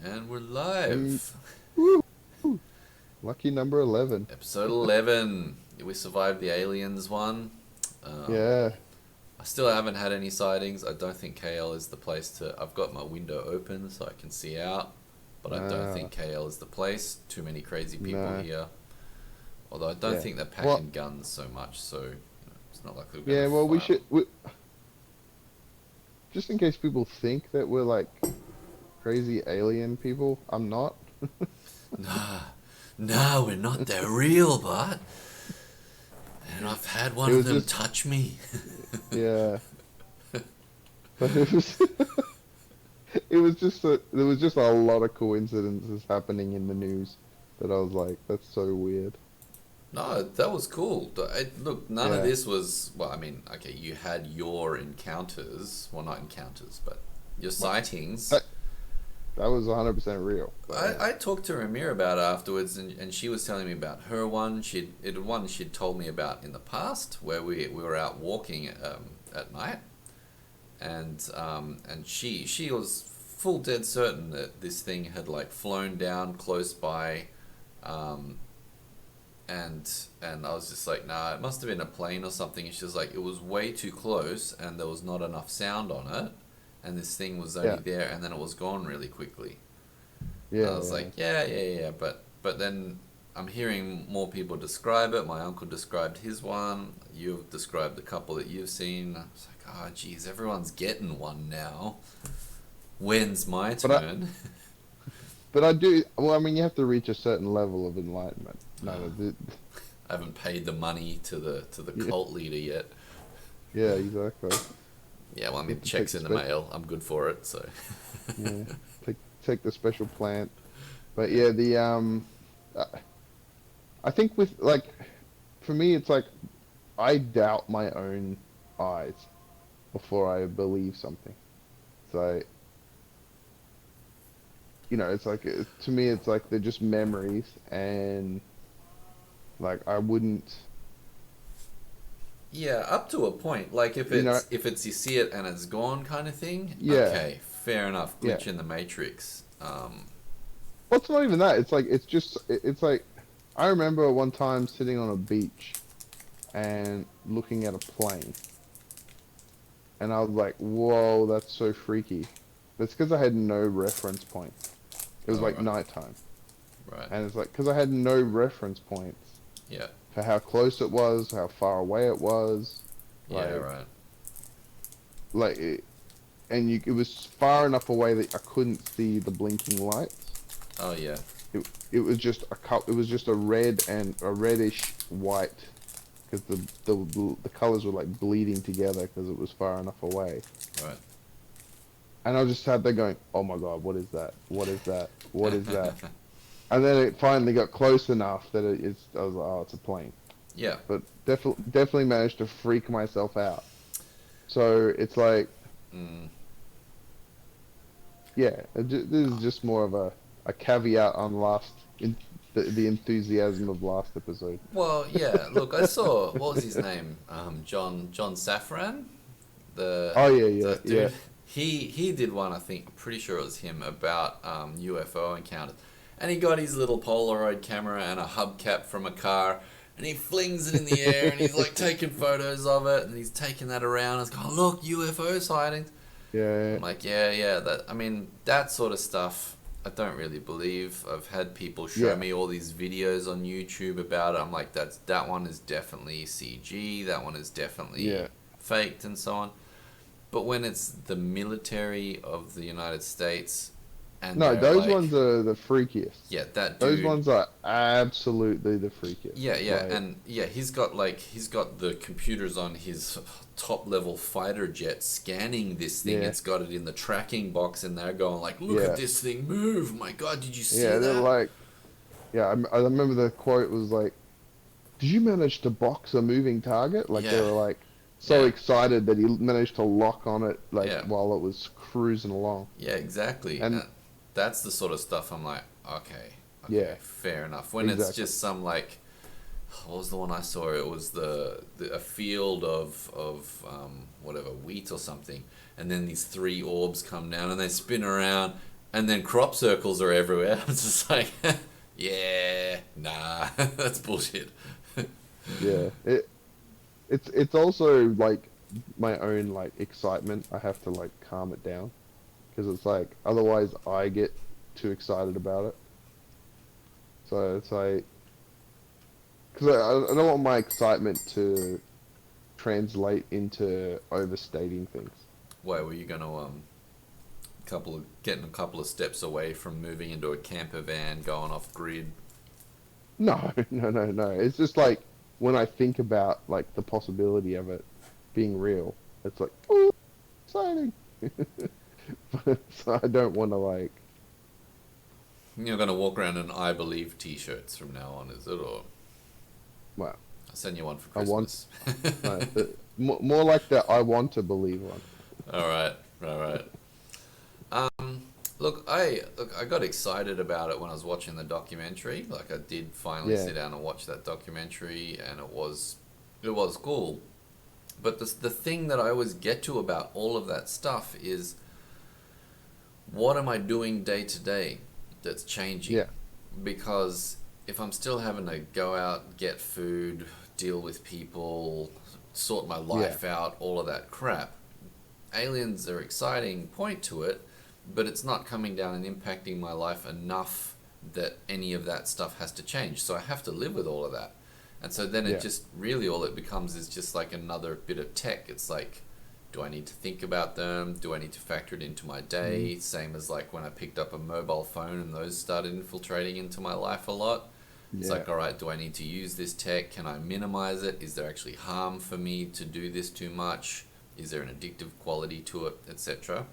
And we're And live. woo, lucky number 11. Episode 11. We survived the aliens one. Um, Yeah. I still haven't had any sightings. I don't think KL is the place to. I've got my window open so I can see out, but I don't Nah. think KL is the place. Too many crazy people Nah. here. Although I don't Yeah. think they're Well, packing guns so much, so it's not like we're gonna yeah, well, we fire. should, just in case people think that we're like crazy alien people, I'm not. Nah, no, we're not. They're real, but. And I've had one It of was them just, touch me. yeah. But it was, it was just there was just a lot of coincidences happening in the news that I was like, that's so weird. No, that was cool. Look, none of Yeah. this was. Well, I mean, okay, you had your encounters. Well, not encounters, but your Well, sightings. that, that was 100% real. But yeah. I talked to Ramir about it afterwards, and she was telling me about her one. She'd told me about in the past where we were out walking at night, and she was full dead certain that this thing had like flown down close by, um, and I was just like, nah, it must have been a plane or something. And she was like, it was way too close, and there was not enough sound on it, and this thing was only Yeah. there, and then it was gone really quickly. And I Yeah. was Yeah. like, yeah, but then I'm hearing more people describe it. My uncle described his one. You've described the couple that you've seen. I was like, oh, geez, everyone's getting one now. When's my But I, turn? But I do. Well, I mean, you have to reach a certain level of enlightenment. No, I haven't paid the money to the yeah, cult leader yet. yeah, exactly. Yeah, well, I You mean, have to take checks the in the spe- mail. I'm good for it, so. yeah, take the special plant. But yeah, uh, I think with like, for me, it's like I doubt my own eyes before I believe something. So it's like to me, it's like they're just memories, and like I wouldn't, Yeah, up to a point. Like if you know, it's you see it and it's gone kind of thing. yeah, Okay, fair enough. yeah. Glitch in the matrix. Well, it's not even that. It's like it's like I remember one time sitting on a beach and looking at a plane, and I was like, "Whoa, that's so freaky." That's because I had no reference point. It was All like right, nighttime, right. and it's like because I had no reference points Yeah, for how close it was, how far away it was, yeah, like right. and it was far enough away that I couldn't see the blinking lights. Oh yeah, It was just it was just a red and a reddish white because the colors were like bleeding together because it was far enough away. right. And I just sat there going, "Oh my God, what is that? What is that? What is that?" And then it finally got close enough that I was like, "Oh, it's a plane." Yeah. But definitely managed to freak myself out. So it's like, Mm. yeah, this is just more of a caveat on the enthusiasm of last episode. Well, yeah. Look, I saw what was his name? John Safran, the Oh yeah, yeah, the yeah. dude. He did one. I think I'm pretty sure it was him about UFO encounters, and he got his little Polaroid camera and a hubcap from a car. And he flings it in the air, and he's like taking photos of it, and he's taking that around. And it's going, look, UFO sightings. Yeah, I'm like, yeah. That I mean, that sort of stuff. I don't really believe. I've had people show yeah, me all these videos on YouTube about it. I'm like, that one is definitely CG. That one is definitely yeah. faked, and so on. But when it's the military of the United States, and No, they're those like, ones are the freakiest. yeah, that Those dude. ones are absolutely the freakiest. Yeah, Like, and yeah, he's got the computers on his top level fighter jet scanning this thing. yeah, It's got it in the tracking box, and they're going like, "Look at yeah, this thing move! My God, did you see yeah. They're that?" like, yeah. I remember the quote was like, "Did you manage to box a moving target?" Like they Yeah, were like so yeah, excited that he managed to lock on it like yeah, while it was cruising along. yeah, exactly. And That's the sort of stuff I'm like, okay, yeah, fair enough. When it's exactly. just some like, what was the one I saw? It was the a field of whatever wheat or something, and then these three orbs come down and they spin around, And then crop circles are everywhere. It's just like, yeah, nah, that's bullshit. Yeah. It's also like my own like excitement. I have to like calm it down because it's like otherwise I get too excited about it. So it's like because I don't want my excitement to translate into overstating things. Why were you gonna getting a couple of steps away from moving into a camper van, going off grid? No, no. It's just like when I think about like the possibility of it being real, it's like, oh, exciting. So I don't want to like. You're gonna walk around in "I Believe" t-shirts from now on, is it? Or Well, I'll send you one for I want Christmas. no, more like the I want to believe one. All right, all right. Look, I got excited about it when I was watching the documentary. Like I did finally Yeah, sit down and watch that documentary, and it was cool. But the thing that I always get to about all of that stuff is, what am I doing day to day that's changing? yeah, Because if I'm still having to go out, get food, deal with people, sort my yeah, life out, all of that crap, aliens are exciting point to it, but it's not coming down and impacting my life enough that any of that stuff has to change. So I have to live with all of that. And so then it yeah. just really all it becomes is just like another bit of tech. It's like, do I need to think about them? Do I need to factor it into my day? Same as like when I picked up a mobile phone and those started infiltrating into my life a lot. It's Yeah, like, all right, do I need to use this tech? Can I minimize it? Is there actually harm for me to do this too much? Is there an addictive quality to it, etc.?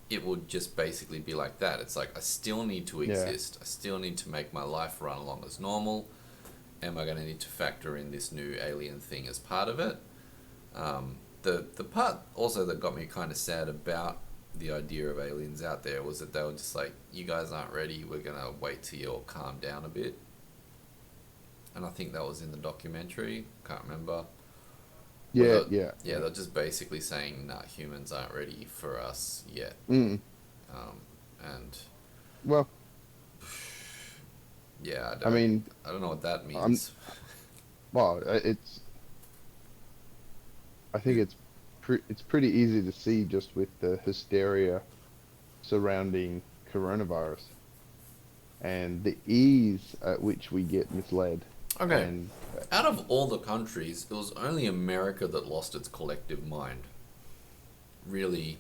It would just basically be like that. It's like, I still need to yeah, exist. I still need to make my life run along as normal. Am I going to need to factor in this new alien thing as part of it? The part also that got me kind of sad about the idea of aliens out there was that they were just like, you guys aren't ready. We're going to wait till you're calmed down a bit. And I think that was in the documentary. Can't remember. Where yeah, yeah, yeah, they're just basically saying, nah, humans aren't ready for us yet. Mm. And Well, yeah, I mean, I don't know what that I'm means. well. I think it's pretty easy to see just with the hysteria surrounding coronavirus and the ease at which we get misled. Okay, And out of all the countries, it was only America that lost its collective mind. Really,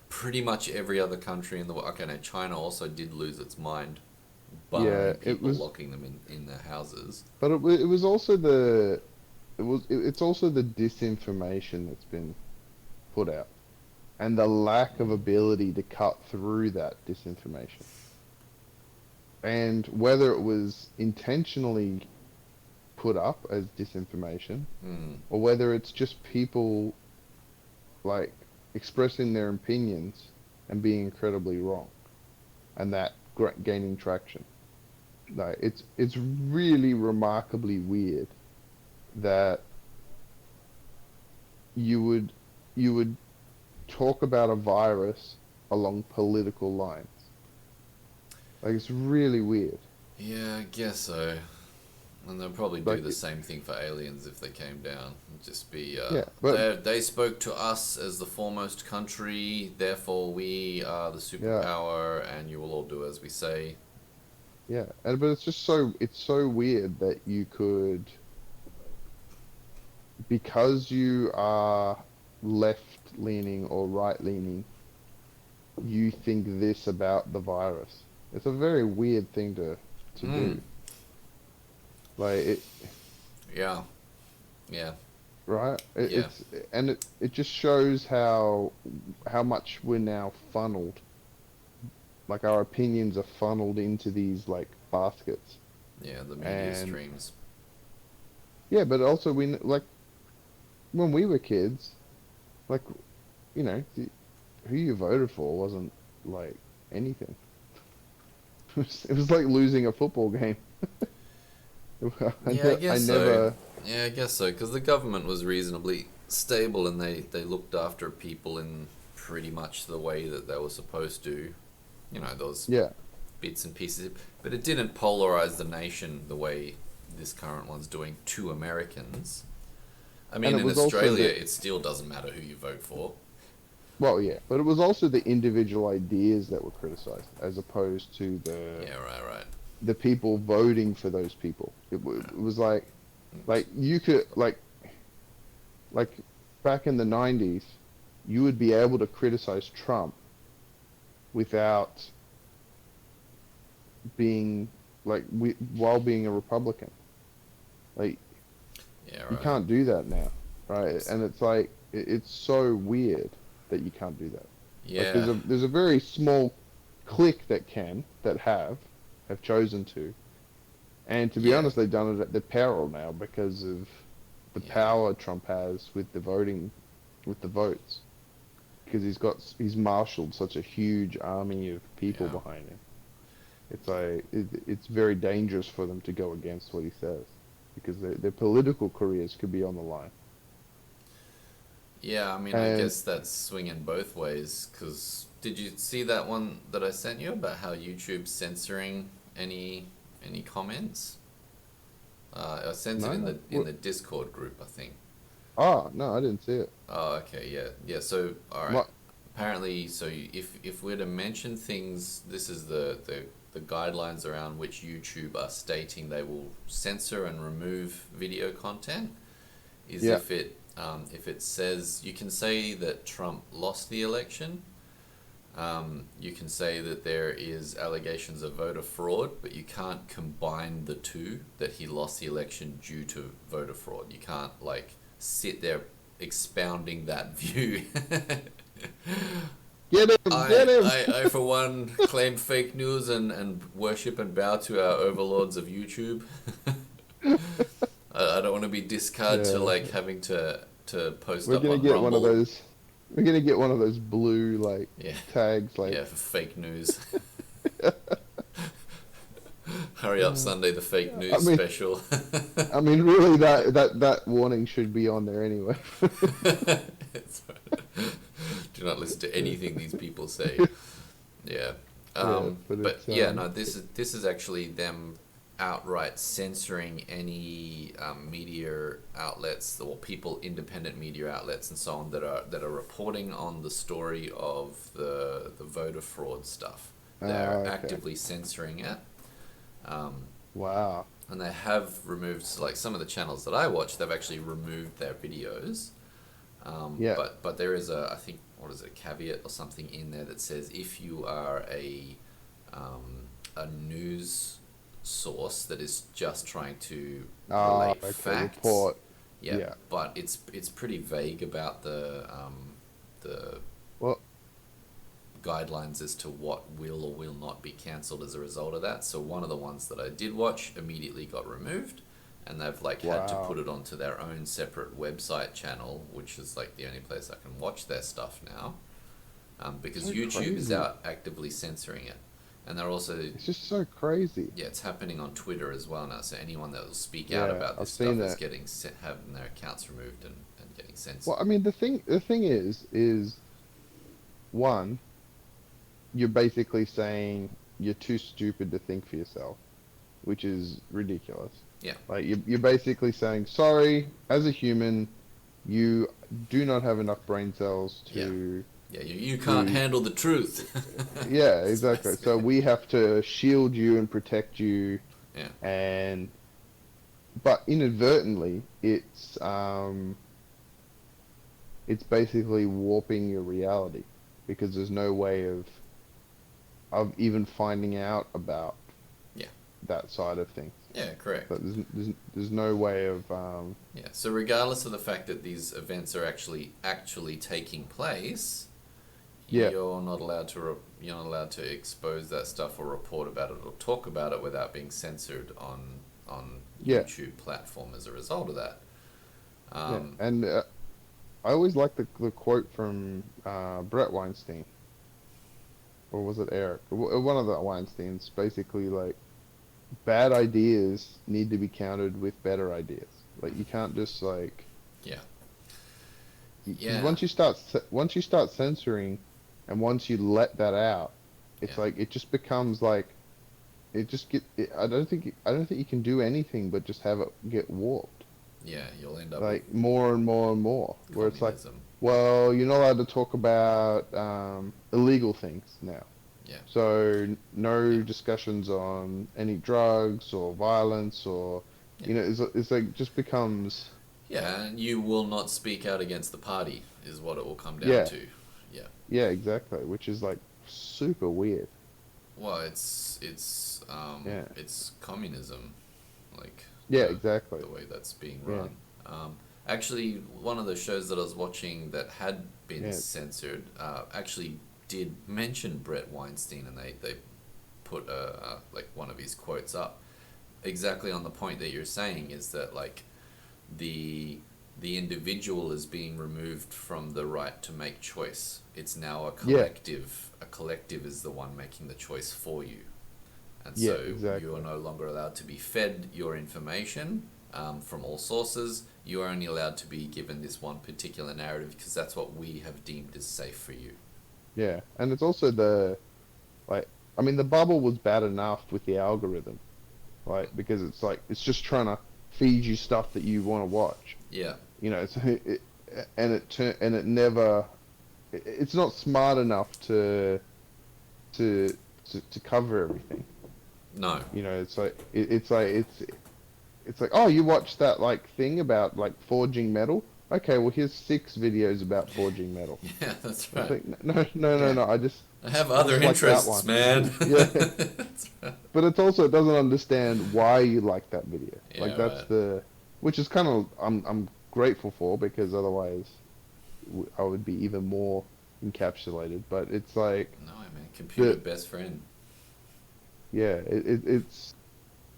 pretty much every other country in the world. Okay, now China also did lose its mind, yeah, barring it people was, locking them in their houses. but it was also it's also the disinformation that's been put out and the lack of ability to cut through that disinformation. And whether it was intentionally put up as disinformation Hmm. or whether it's just people like expressing their opinions and being incredibly wrong and that gaining traction. Like it's really remarkably weird that you would talk about a virus along political lines. Like it's really weird. Yeah, I guess so. And they'll probably do Like the same thing for aliens if they came down. It'd just be, yeah, but they spoke to us as the foremost country, therefore we are the yeah, superpower, and you will all do as we say. yeah. And but it's so weird that you could because you are left leaning or right leaning, you think this about the virus. It's a very weird thing to Hmm. do. Like it, Yeah. Yeah. right? Yeah. It just shows how much we're now funneled. Like our opinions are funneled into these like baskets. Yeah, the media And streams. yeah, but also like when we were kids, like you know, who you voted for wasn't like anything. It was like losing a football game. Yeah, I I guess so. never, Yeah, I guess so, because the government was reasonably stable and they looked after people in pretty much the way that they were supposed to. those Yeah. bits and pieces, but it didn't polarize the nation the way this current one's doing to Americans. I mean, And it in was also Australia, the, it still doesn't matter who you vote for. well, yeah, but it was also the individual ideas that were criticized, as opposed to Yeah, right. the people voting for those people. It was like you could like back in the 90s, you would be able to criticize Trump without being while being a Republican. Like Yeah, you right. can't do that now, right? And it's like it's so weird that you can't do that. Like Yeah, there's a very small clique that have chosen to, and to be yeah, honest, they've done it at their peril now because of the yeah, power Trump has with the votes, because he's marshaled such a huge army of people yeah. behind him. It's like it's very dangerous for them to go against what he says, because their political careers could be on the line. Yeah, I mean, I And guess that's swinging both ways. Because did you see that one that I sent you about how YouTube's censoring any comments? I sent it no, in no, the Discord group, I think. no, I didn't see it. Oh, okay, yeah, yeah. So, all right. What? Apparently, so if we're to mention things, this is the guidelines around which YouTube are stating they will censor and remove video content. Is Yeah. if it says you can say that Trump lost the election. You can say that there is allegations of voter fraud, but you can't combine the two, that he lost the election due to voter fraud. You can't like sit there expounding that view. Get him! Get him! I for one claim fake news and worship and bow to our overlords of YouTube. I don't want to be discarded to Yeah. like having to post We're up gonna on get one of Rumble. those. We're gonna get one of those blue Yeah, tags yeah, for fake news. Hurry up, Sunday, the fake I news mean, special. really, that warning should be on there anyway. That's right. Do not listen to anything these people say. Yeah. Yeah, but But it's yeah, no, this is actually them outright censoring any media outlets or people, independent media outlets and so on that are reporting on the story of the voter fraud stuff. They're Okay. actively censoring it. Wow. And they have removed, like some of the channels that I watch, they've actually removed their videos. Yeah. But there is I think, what is it, caveat or something in there that says if you are a news source that is just trying to relate Okay. facts. Report. Yeah, Yeah. but it's pretty vague about the Well, guidelines as to what will or will not be cancelled as a result of that. So one of the ones that I did watch immediately got removed, and they've like had to wow. put it onto their own separate website channel, which is like the only place I can watch their stuff now, because So YouTube is crazy. out actively censoring it, and they're also, It's just so crazy. yeah, it's happening on Twitter as well now. So anyone that will speak out Yeah, about I've this seen stuff is that. getting having their accounts removed and getting censored. Well, I mean, the thing is one, you're basically saying you're too stupid to think for yourself, which is ridiculous. Yeah. Like you're basically saying, sorry, as a human, you do not have enough brain cells to. Yeah, you can't handle the truth. Yeah, That's exactly. So basically- we have to shield you and protect you, yeah, and but inadvertently, it's basically warping your reality, because there's no way of even finding out about yeah, that side of things. yeah, correct. But there's no way of Yeah, so regardless of the fact that these events are actually taking place, Yeah. you're not allowed to you're not allowed to expose that stuff or report about it or talk about it without being censored on Yeah. YouTube platform as a result of that. yeah. And I always like the quote from Brett Weinstein, or was it Eric? One of the Weinsteins, basically like, bad ideas need to be countered with better ideas. Like you can't just like, Yeah. 'cause Yeah. once you start censoring, and once you let that out, It's Yeah. like it just becomes like I don't think you can do anything but just have it get warped. Yeah, you'll end up with Like more and more and more, where it's like, communism. well, you're not allowed to talk about illegal things now. Yeah. So Yeah. no discussions on any drugs or violence or, Yeah. you know, it's like just becomes, Yeah, and you will not speak out against the party, is what it will come down yeah, to. Yeah. yeah, exactly, which is like super weird. Well, Yeah, it's communism, like yeah, the exactly. the way that's being Yeah, run. Actually, one of the shows that I was watching that had been yeah, censored actually did mention Brett Weinstein, and they put like one of his quotes up exactly on the point that you're saying, is that like the the individual is being removed from the right to make choice. It's now a yeah, collective. A collective is the one making the choice for you. And yeah, so you are exactly. no longer allowed to be fed your information from all sources. You are only allowed to be given this one particular narrative because that's what we have deemed as safe for you. Yeah, and it's also the like, I mean, the bubble was bad enough with the algorithm, right? Because it's like it's just trying to feed you stuff that you want to watch. Yeah. You know, and it never, it's not smart enough to to cover everything. No. You know, it's like, oh, you watched that like thing about like forging metal. Okay, well here's 6 videos about forging metal. Yeah, that's It's right. like no, no, no, Yeah. no. I have I other just like that interests, one. man. Yeah, That's right. but it's also it doesn't understand why you like that video. Like Yeah, that's right. which is kind of I'm grateful for, because otherwise I would be even more encapsulated. But it's like No, man. Computer the best friend. yeah,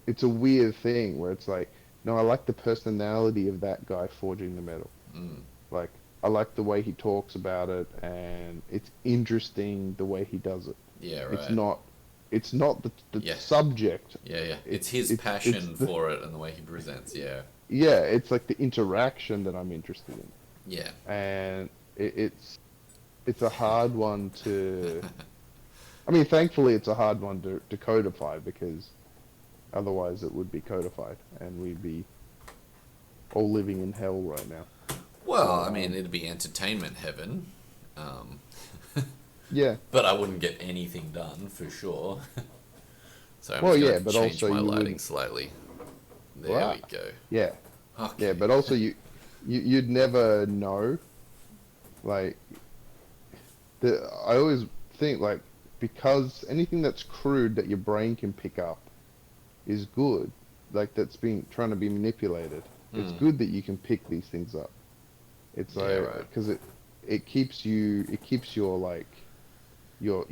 it's a weird thing where it's like, no, I like the personality of that guy forging the metal. Mm. Like I like the way he talks about it, and it's interesting the way he does it. Yeah, It's right. not it's not the Yeah. subject. Yeah, yeah. It's It's his it's passion the for it and the way he presents. Yeah. yeah, it's like the interaction that I'm interested in, Yeah. and it's a hard one to. I mean, thankfully, it's a hard one to codify, because otherwise it would be codified, and we'd be all living in hell right now. Well, But I mean, it'd be entertainment heaven. Um, yeah, but I wouldn't get anything done for sure. So I'm well, just going yeah, to but change also my you lighting wouldn't. slightly. There Right. we go. Yeah, yeah, Okay. but also you'd never know. Like I always think like, because anything that's crude that your brain can pick up is good. Like that's being trying to be manipulated. It's Hmm. good that you can pick these things up. It's Yeah, like right. because it keeps your like your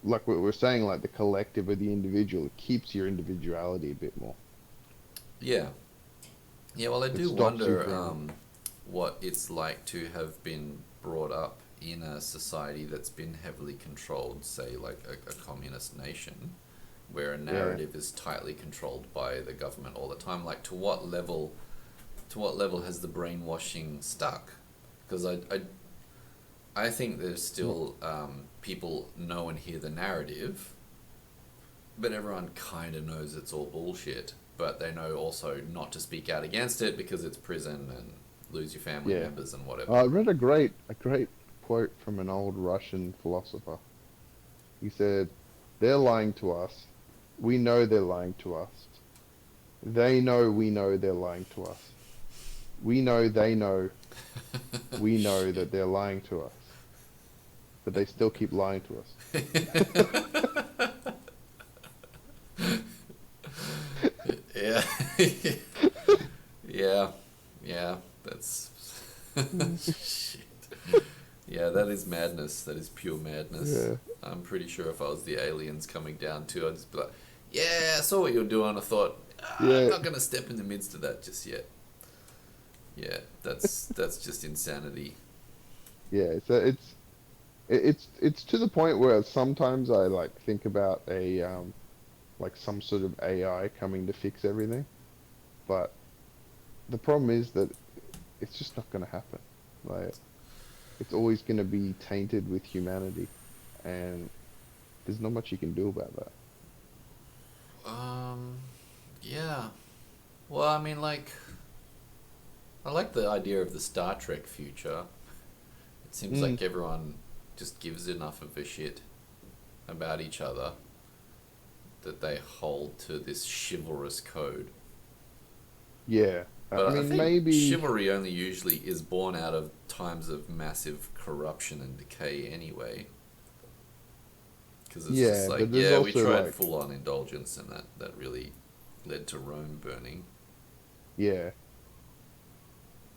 like what we're saying, like the collective or the individual. It keeps your individuality a bit more. Yeah. Yeah, well, I It do stops you wonder from. what it's like to have been brought up in a society that's been heavily controlled, say, like a communist nation, where a Yeah, narrative is tightly controlled by the government all the time. Like, to what level has the brainwashing stuck? Because I think there's well, still people know and hear the narrative, but everyone kind of knows it's all bullshit. But they know also not to speak out against it because it's prison and lose your family yeah. members and whatever. I read a great quote from an old Russian philosopher. He said, "They're lying to us. We know they're lying to us. They know we know they're lying to us. We know they know we know Shit. that they're lying to us, but they still keep lying to Yeah. Yeah. Yeah. That's us." shit. Yeah, that is madness. That is pure madness. Yeah, I'm pretty sure if I was the aliens coming down too, I'd just be like, "Yeah, I saw what you're doing. I thought I'm yeah, not gonna step in the midst of that just yet." Yeah, that's just insanity. yeah. So it's to the point where sometimes I like think about a like some sort of AI coming to fix everything, but the problem is that it's just not going to happen. Like it's always going to be tainted with humanity, and there's not much you can do about that. Um, yeah. Well, I mean, like, I like the idea of the Star Trek future. It seems Mm, like everyone just gives enough of a shit about each other that they hold to this chivalrous code. yeah. I But I mean, think maybe. chivalry only usually is born out of times of massive corruption and decay anyway. Because it's just Yeah, like, but there's yeah, we also tried like, full on indulgence and that really led to Rome burning. yeah,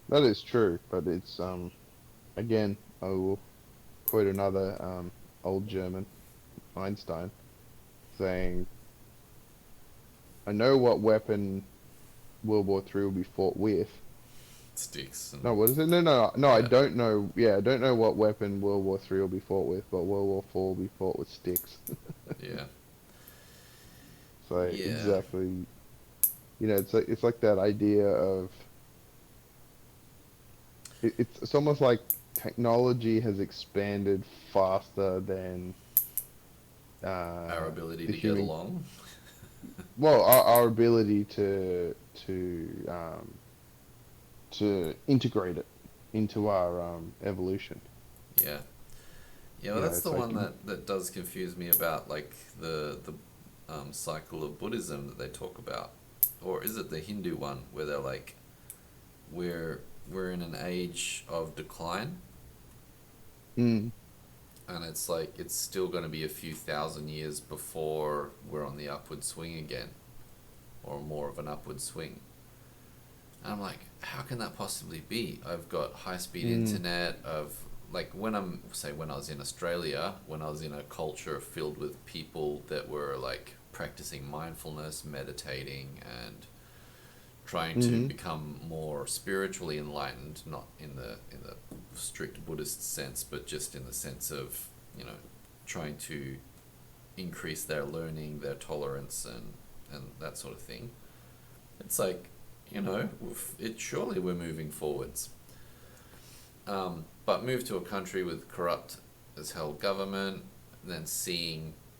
that is true. But it's again, I will quote another old German, Einstein, saying, "I know what weapon World War Three will be fought with." Sticks and, No, what is it? No. I yeah, don't know. Yeah, I don't know what weapon World War Three will be fought with, but World War Four will be fought with sticks. yeah, So yeah. exactly, it's like that idea of it's almost like technology has expanded faster than Our ability the to get human, along. well, our ability to integrate it into our evolution. Yeah. Yeah, well, You know, that's the it's like, one that does confuse me about like the cycle of Buddhism that they talk about, or is it the Hindu one where they're like, we're we're in an age of decline, mm, and it's like it's still going to be a few thousand years before we're on the upward swing again, or more of an upward swing. And I'm like, how can that possibly be? I've got high speed mm, internet. Of like when I was in Australia, when I was in a culture filled with people that were like practicing mindfulness, meditating, and trying to mm-hmm, become more spiritually enlightened, not in the strict Buddhist sense, but just in the sense of, you know, trying to increase their learning, their tolerance, and that sort of thing. It's like, you know, it surely we're moving forwards. But move to a country with corrupt as hell government, then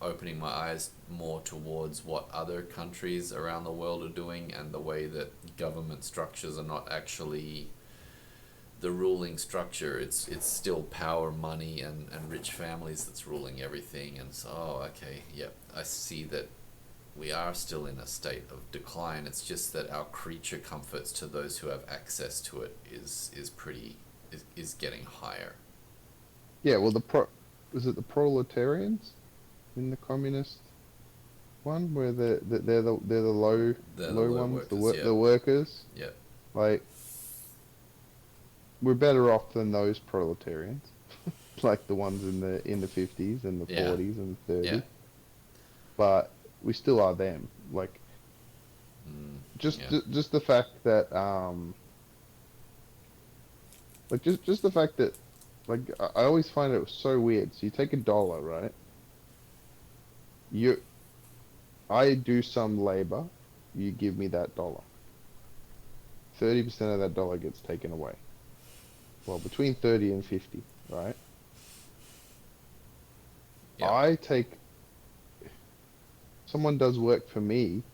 opening my eyes more towards what other countries around the world are doing and the way that government structures are not actually the ruling structure. It's still power, money, and rich families that's ruling everything. And so, oh, okay, yep, I see that we are still in a state of decline. It's just that our creature comforts to those who have access to it is getting higher. yeah. Well, was it the proletarians in the communist one where they're the They're the low low ones, workers. the Yep, workers. yep, Like, we're better off than those proletarians, like the ones in the 50s and the yeah, 40s and yeah, 30s. But we still are them. Like, mm, just yeah, just the fact that like just the fact that like I always find it so weird. So you take a dollar, right? You I do some labor, you give me that dollar. 30% of that dollar gets taken away. Well, between 30 and 50, right? yep, I take Someone does work for me,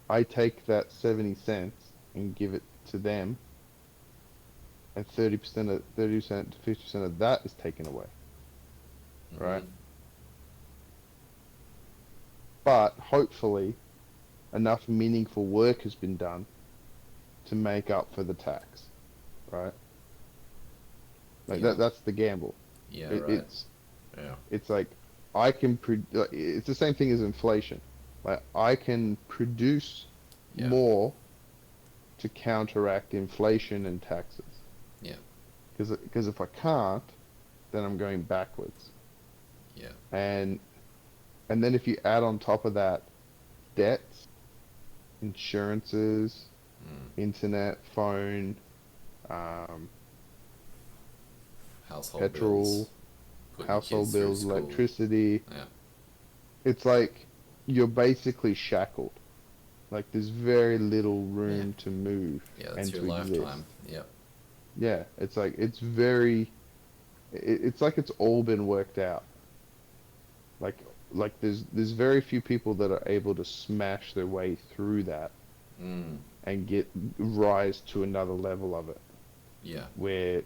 I take that 70 cents and give it to them, and 30% to 50% of that is taken away, right? mm-hmm, But hopefully enough meaningful work has been done to make up for the tax, right? Like yeah, that's the gamble. yeah, It, right, it's yeah, it's like it's the same thing as inflation. Like I can produce yeah, more to counteract inflation and taxes. yeah, Because if I can't, then I'm going backwards. yeah, And and then if you add on top of that debts, insurances, mm. internet, phone, um, Household bills, petrol, putting your household kids through bills, school, electricity, yeah, it's like you're basically shackled. Like there's very little yeah, room to move yeah, that's and your to exist. lifetime, yep, Yeah, it's like it's very it's like it's all been worked out. Like there's very few people that are able to smash their way through that Mm. and get rise to another level of it Yeah. where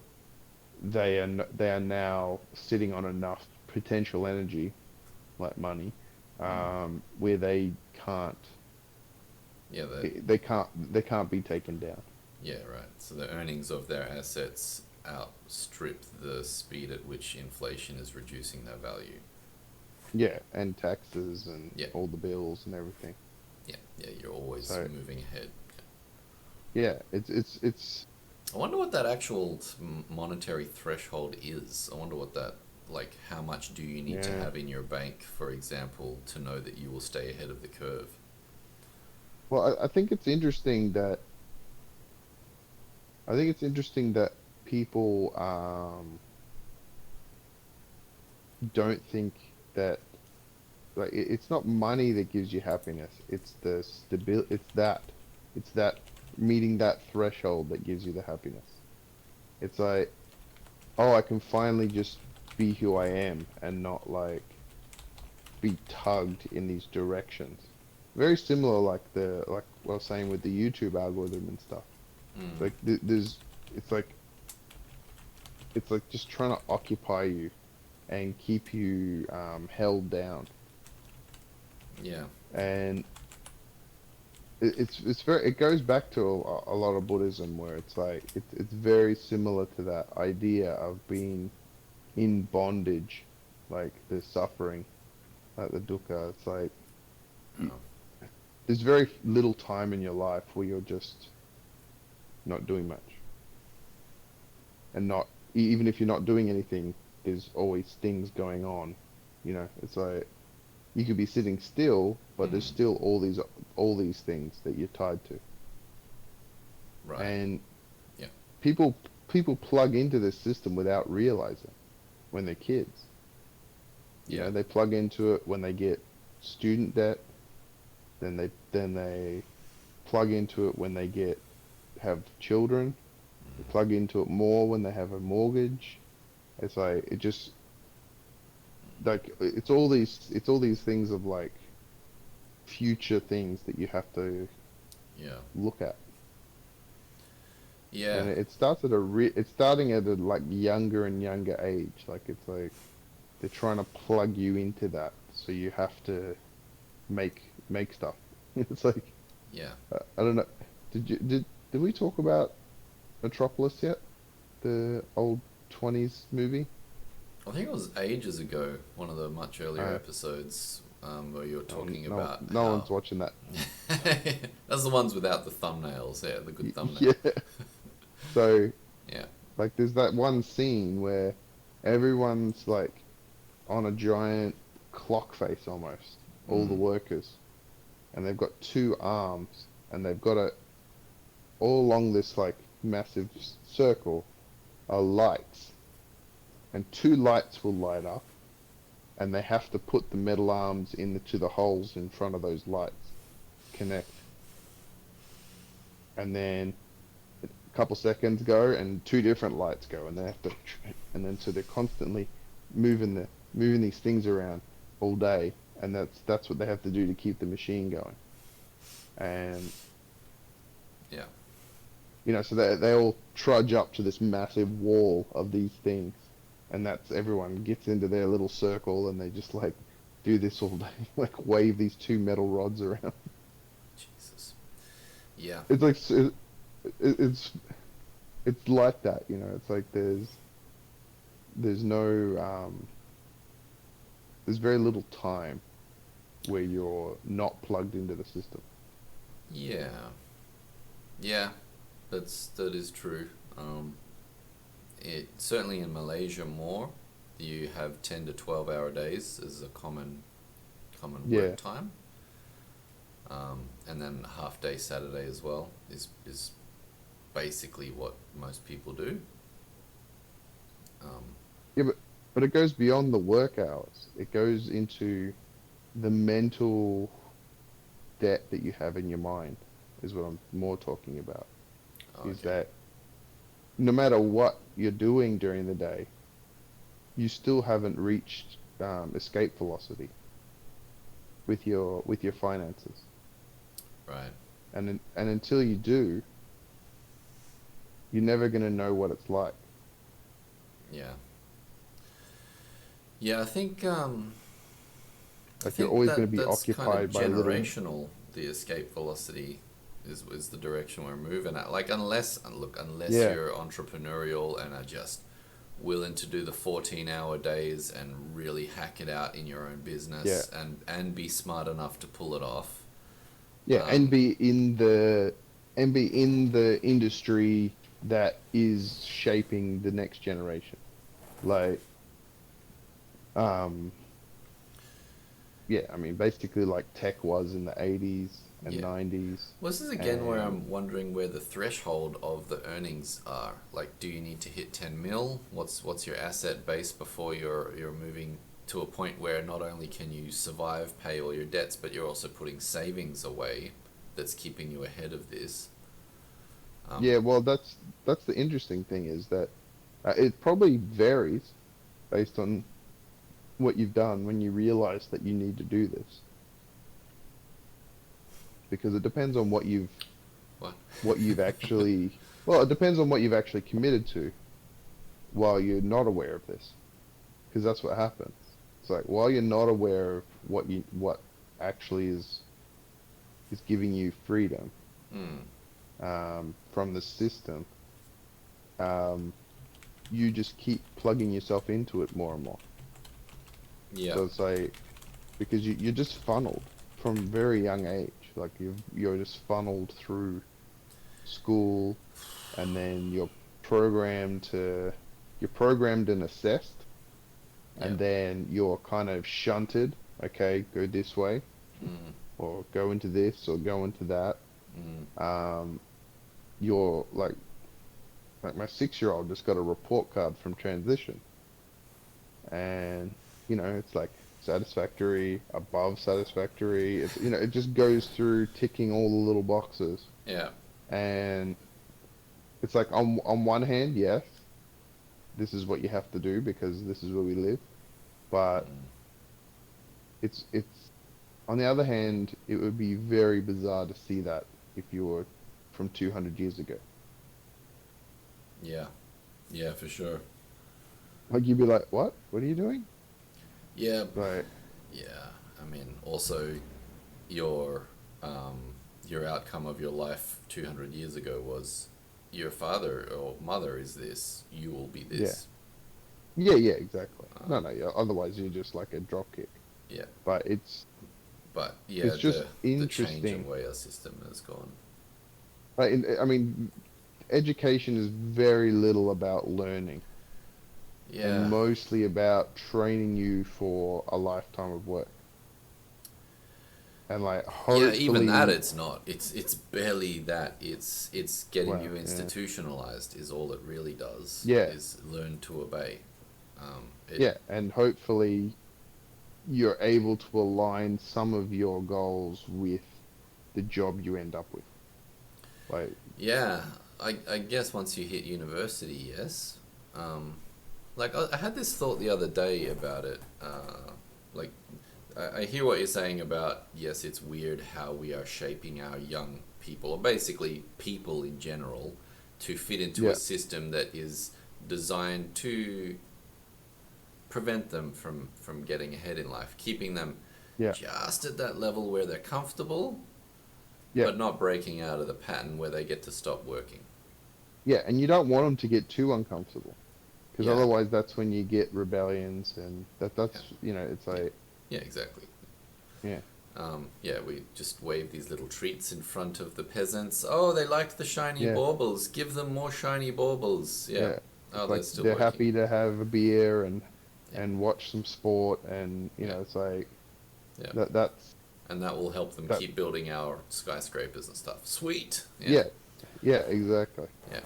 they are now sitting on enough potential energy like money, Mm. where can't Yeah. they can't be taken down. Yeah. Right. So the earnings of their assets outstrip the speed at which inflation is reducing their value. Yeah, and taxes and Yeah. all the bills and everything. Yeah. Yeah. You're always So moving ahead. yeah, it's I wonder what that actual monetary threshold is. I wonder what that, like, how much do you need to yeah. have in your bank, for example, to know that you will stay ahead of the curve? Well, I think it's interesting that people don't think that like it's not money that gives you happiness. It's the stability. It's that meeting that threshold that gives you the happiness. It's like, oh, I can finally just be who I am and not like be tugged in these directions. Very similar, like what I was saying with the YouTube algorithm and stuff. Mm. Like there's, it's like just trying to occupy you and keep you held down. Yeah. And it's very it goes back to a lot of Buddhism where it's like it's very similar to that idea of being in bondage, like the suffering, like the dukkha. It's like you, Oh. there's very little time in your life where you're just not doing much, and not even if you're not doing anything, there's always things going on. You know, it's like you could be sitting still, but there's Mm. still all these things that you're tied to. Right. And Yeah. people people plug into this system without realizing when they're kids. You Yeah. know, they plug into it when they get student debt, then they plug into it when they get have children. They plug into it more when they have a mortgage. It's like it just like it's all these things of like future things that you have to Yeah. look at. Yeah. And it starts at it's starting at a like younger and younger age. Like it's like they're trying to plug you into that, so you have to make stuff. It's like Yeah. I don't know. Did we talk about Metropolis yet? The old 20s movie? I think it was ages ago, one of the much earlier Uh, episodes, where you were talking no, about no how. one's watching that. That's the ones without the thumbnails, yeah, the good thumbnail. Yeah. So Yeah. like, there's that one scene where everyone's like on a giant clock face almost, all the Mm. workers, and they've got two arms, and they've got a all along this like massive circle are lights, and two lights will light up, and they have to put the metal arms into the holes in front of those lights, connect, and then a couple seconds go, and two different lights go, and they have to, and then so they're constantly moving these things around all day, and that's what they have to do to keep the machine going, and Yeah. you know, so they all trudge up to this massive wall of these things, and that's everyone gets into their little circle, and they just like do this all day, like wave these two metal rods around. Jesus. Yeah. It's like it's it's like that, you know. It's like there's no there's very little time where you're not plugged into the system. Yeah. Yeah. That is true. It certainly in Malaysia more. You have 10 to 12 hour days as a common Yeah, work time, and then half day Saturday as well is basically what most people do. Um, yeah, but it goes beyond the work hours. It goes into the mental debt that you have in your mind, is what I'm more talking about. Is okay. that no matter what you're doing during the day, you still haven't reached. escape velocity with your finances, Right. and until you do, you're never gonna know what it's like. Yeah. Yeah, I Like you're think always gonna that be that's kind of occupied by little. generational. The escape velocity is the direction we're moving at. Like unless Yeah, you're entrepreneurial and are just willing to do the 14-hour days and really hack it out in your own yeah, business and be smart enough to pull it off. yeah, Um, and be in the industry that is shaping the next generation. Like, um, yeah, I mean, basically like tech was in the 80s and yeah. 90s, Well, this is again where and I'm wondering where the threshold of the earnings are. Like, do you need to hit 10 mil? What's your asset base before you're moving to a point where not only can you survive, pay all your debts, but you're also putting savings away that's keeping you ahead of this. Um, yeah, well, that's the interesting thing is that it probably varies based on what you've done when you realize that you need to do this, because it depends on what? what you've actually, well, it depends on what you've actually committed to while you're not aware of this, because that's what happens. It's like while you're not aware of what actually is giving you freedom, Mm, from the system, um, you just keep plugging yourself into it more and more. yeah, So it's like because you're just funneled from a very young age. Like you're just funneled through school, and then programmed to you're programmed and assessed, yeah. and then you're kind of shunted. Okay, go this way, Mm, or go into this, or go into that. mm, Um, you're like my 6-year-old just got a report card from transition, and it's like satisfactory, above satisfactory. It's it just goes through ticking all the little boxes, yeah. and it's like on one hand, yes, this is what you have to do because this is where we live, but Mm, it's on the other hand, it would be very bizarre to see that if you were from 200 years ago. yeah. Yeah, for sure. Like you'd be like, what are you doing? Yeah, Like, yeah. I mean, also your your outcome of your life 200 years ago was your father or mother is this, you will be yeah, this. yeah, exactly. No, Um, no, yeah, otherwise you're just like a drop kick. yeah, But but yeah, it's just the change in interesting. way our system has gone. Like, I mean, education is very little about learning and Yeah, mostly about training you for a lifetime of work. And like, yeah. Even that, hopefully, it's not. It's barely that. It's getting well, you yeah, institutionalized is all it really does. yeah, Is learn to obey. It yeah, and hopefully you're able to align some of your goals with the job you end up with. Like, Yeah. I guess once you hit university, yes. Um, like I had this thought the other day about it. Like I hear what you're saying about yes, it's weird how we are shaping our young people, or basically people in general, to fit into a yeah, system that is designed to prevent them from getting ahead in life, keeping them yeah, just at that level where they're comfortable, yeah, but not breaking out of the pattern where they get to stop working. yeah, and you don't want them to get too uncomfortable because Yeah, otherwise that's when you get rebellions, and yeah, that's it's yeah, like, yeah, exactly. yeah, Yeah, we just wave these little treats in front of the peasants. Oh, they liked the shiny yeah, baubles. Give them more shiny baubles. Yeah. yeah. Oh, It's they're like still they're working. happy to have a beer Yeah, and watch some sport, and yeah, it's like yeah. that's And that will help them that. keep building our skyscrapers and stuff. Sweet. Yeah, Yeah, yeah, exactly. yeah.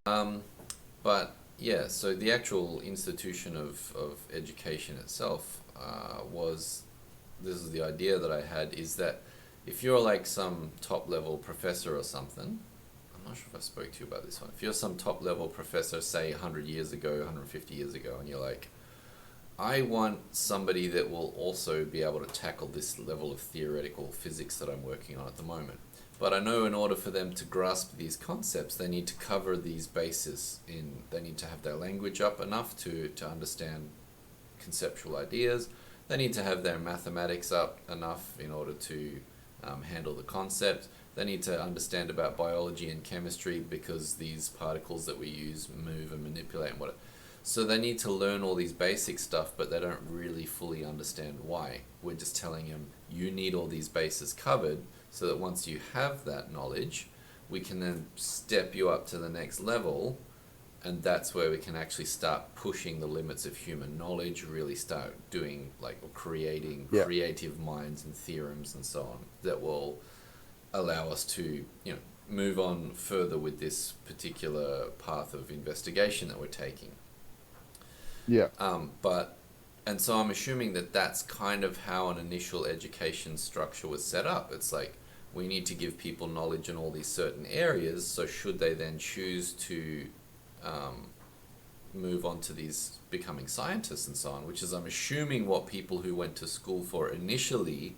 Um, but yeah, so the actual institution of education itself was this is the idea that I had is that if you're like some top level professor or something, I'm not sure if I spoke to you about this one. If you're some top level professor, say 100 years ago, 150 years ago, and you're like, I want somebody that will also be able to tackle this level of theoretical physics that I'm working on at the moment. But I know in order for them to grasp these concepts, they need to cover these bases they need to have their language up enough to understand conceptual ideas. They need to have their mathematics up enough in order to handle the concept. They need to understand about biology and chemistry because these particles that we use move and manipulate and whatever. So they need to learn all these basic stuff, but they don't really fully understand why. We're just telling them, you need all these bases covered, so that once you have that knowledge, we can then step you up to the next level, and that's where we can actually start pushing the limits of human knowledge, really start doing, like, creating creative minds and theorems and so on, that will allow us to, move on further with this particular path of investigation that we're taking. Yeah. And so I'm assuming that that's kind of how an initial education structure was set up. It's like, we need to give people knowledge in all these certain areas, so should they then choose to move on to these becoming scientists and so on, which is, I'm assuming, what people who went to school for initially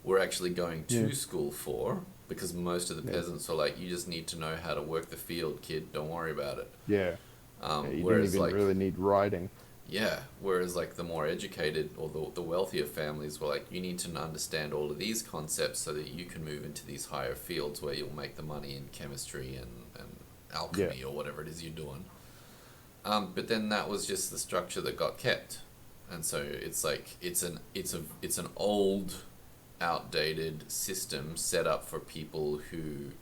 were actually going to school for, because most of the peasants are like, you just need to know how to work the field, kid, don't worry about it. Yeah. You Whereas, didn't even really need writing. Yeah, whereas like the more educated or the wealthier families were like, you need to understand all of these concepts so that you can move into these higher fields where you'll make the money in chemistry and alchemy or whatever it is you're doing. But then that was just the structure that got kept, and so it's like it's an old, outdated system set up for people who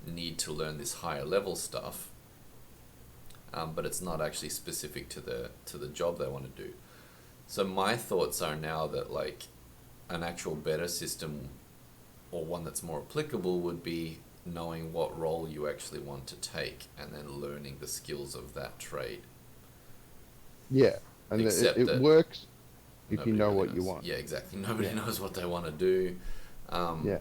need to learn this higher level stuff. But it's not actually specific to the job they want to do. So my thoughts are now that, like, an actual better system, or one that's more applicable, would be knowing what role you actually want to take and then learning the skills of that trade. Yeah, and it works if you know really what knows. you want. Yeah, exactly. Nobody knows what they want to do. And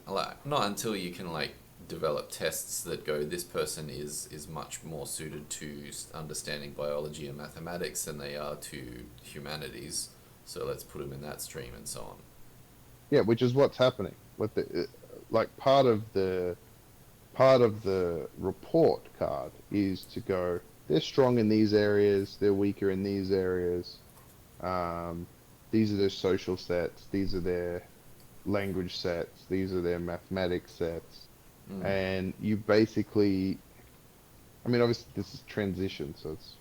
like, not until you can, like, develop tests that go, this person is much more suited to understanding biology and mathematics than they are to humanities, so let's put them in that stream and so on. Yeah, which is what's happening with the like part of the report card is to go, they're strong in these areas, they're weaker in these areas, these are their social sets, these are their language sets, these are their mathematics sets. And you basically, I mean, obviously this is transition, so it's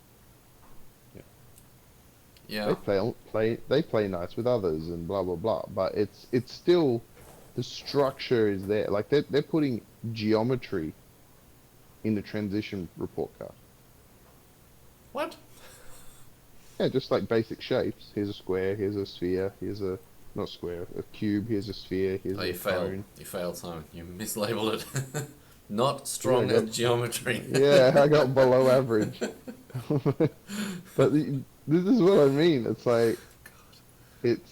they play nice with others and blah blah blah, but it's still, the structure is there. Like they're putting geometry in the transition report card. What? Yeah, just like basic shapes. Here's a square, here's a sphere, here's a not square, a cube, here's a sphere, here's a cone. You failed, Simon. You mislabeled it. Not strong at geometry. Yeah, I got below average. But this is what I mean. It's like, it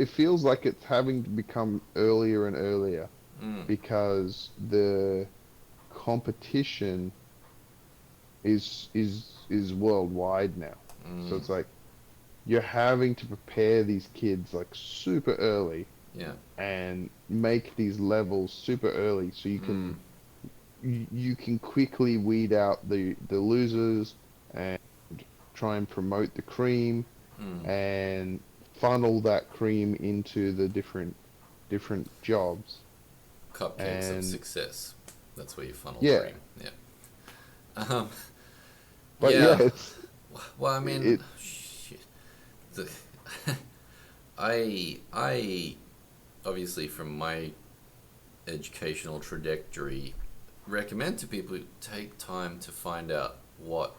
feels like it's having to become earlier and earlier because the competition is worldwide now. So it's like, you're having to prepare these kids like super early, and make these levels super early, so you can you can quickly weed out the losers and try and promote the cream and funnel that cream into the different jobs. Cupcakes of success. That's where you funnel cream. Yeah. But it's, well, I mean, I obviously, from my educational trajectory, recommend to people to take time to find out what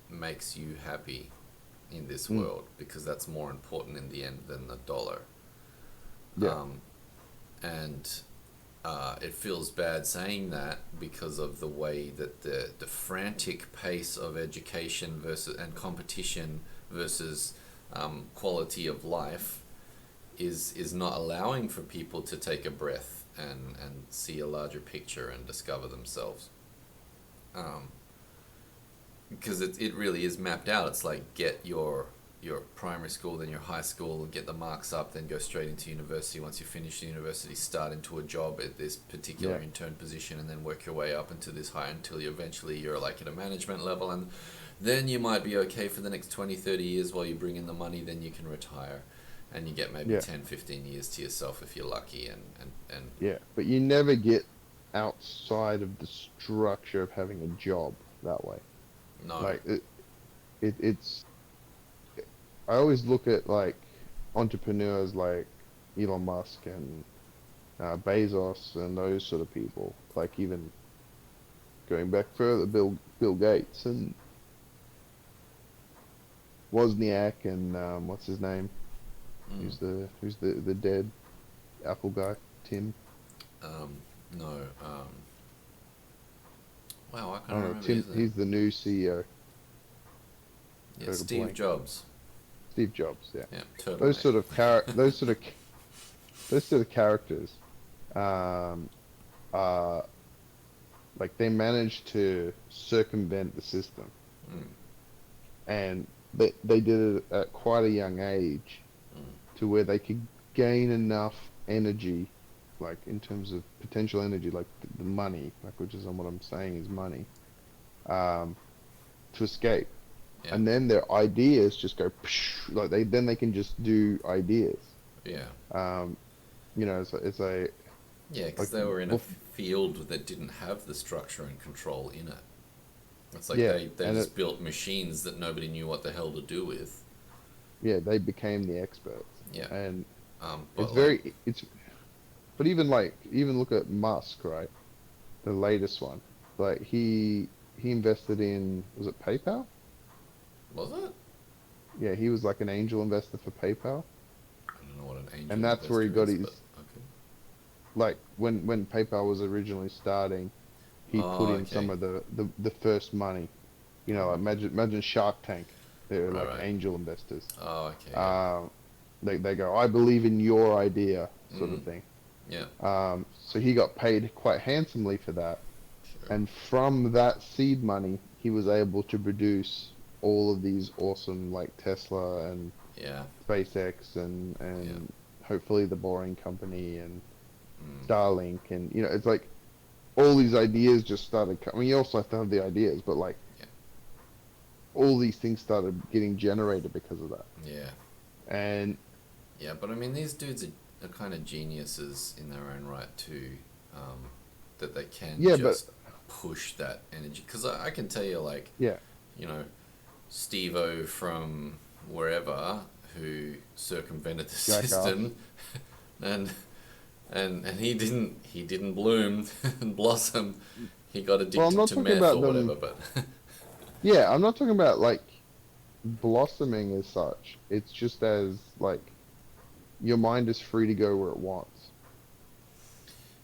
makes you happy in this world, because that's more important in the end than the dollar. It feels bad saying that because of the way that the frantic pace of education and competition versus quality of life is not allowing for people to take a breath and see a larger picture and discover themselves. because it really is mapped out. It's like get your primary school, then your high school, get the marks up, then go straight into university. Once you finish university, start into a job at this particular Yeah. intern position, and then work your way up into this high until you eventually you're like at a management level, and then you might be okay for the next 20, 30 years while you bring in the money. Then you can retire, and you get maybe Yeah. 10, 15 years to yourself if you're lucky, and Yeah. But you never get outside of the structure of having a job that way. no. Like it's I always look at like entrepreneurs like Elon Musk and Bezos and those sort of people. Like even going back further, Bill Gates and Wozniak and what's his name? Mm. Who's the dead Apple guy? Tim? um, no. Wow, I I can't don't know. remember Tim. his name. He's the new CEO. Yeah, Total Steve blank. Jobs. Steve Jobs. Yeah. Yeah, totally. Those sort of those sort of characters, um, are like they managed to circumvent the system, Mm, and they did it at quite a young age mm, to where they could gain enough energy, like in terms of potential energy, like the money, like which is what I'm saying is money, um, to escape. yeah, And then their ideas just go like they can just do ideas. yeah, Um, it's a yeah. Because like they were in a well, field that didn't have the structure and control in it. It's like yeah, they and just built machines that nobody knew what the hell to do with. they became the experts, Yeah. and it's But like, very it's but even look at Musk, right? The latest one, like he invested in, was it PayPal? was it? Yeah, he was like an angel investor for PayPal, I don't know what an angel and that's where he investor got is, his, but okay. like when PayPal was originally starting, he put Oh, in some okay. of the first money. Like Oh, imagine Shark Tank. They're right, like right. angel investors. Oh, okay. Yeah. Um, they go, I believe in your idea, sort of Mm, thing. yeah. So he got paid quite handsomely for that, Sure. and from that seed money, he was able to produce all of these awesome like Tesla and Yeah. SpaceX Yeah. and hopefully the Boring Company and Mm, Starlink, and it's like all these ideas just started. I mean, you also have to have the ideas, but like yeah. all these things started getting generated because of that. Yeah. And Yeah. But I mean, these dudes are kind of geniuses in their own right too. Um, that they can yeah, but just push that energy. Because I can tell you, like, yeah, you know, Steve-O from wherever who circumvented the jackass. system, and and he didn't bloom and blossom. He got Well, I'm addicted not to talking meth about or whatever. them. But Yeah, I'm not talking about like blossoming as such. It's just as like your mind is free to go where it wants.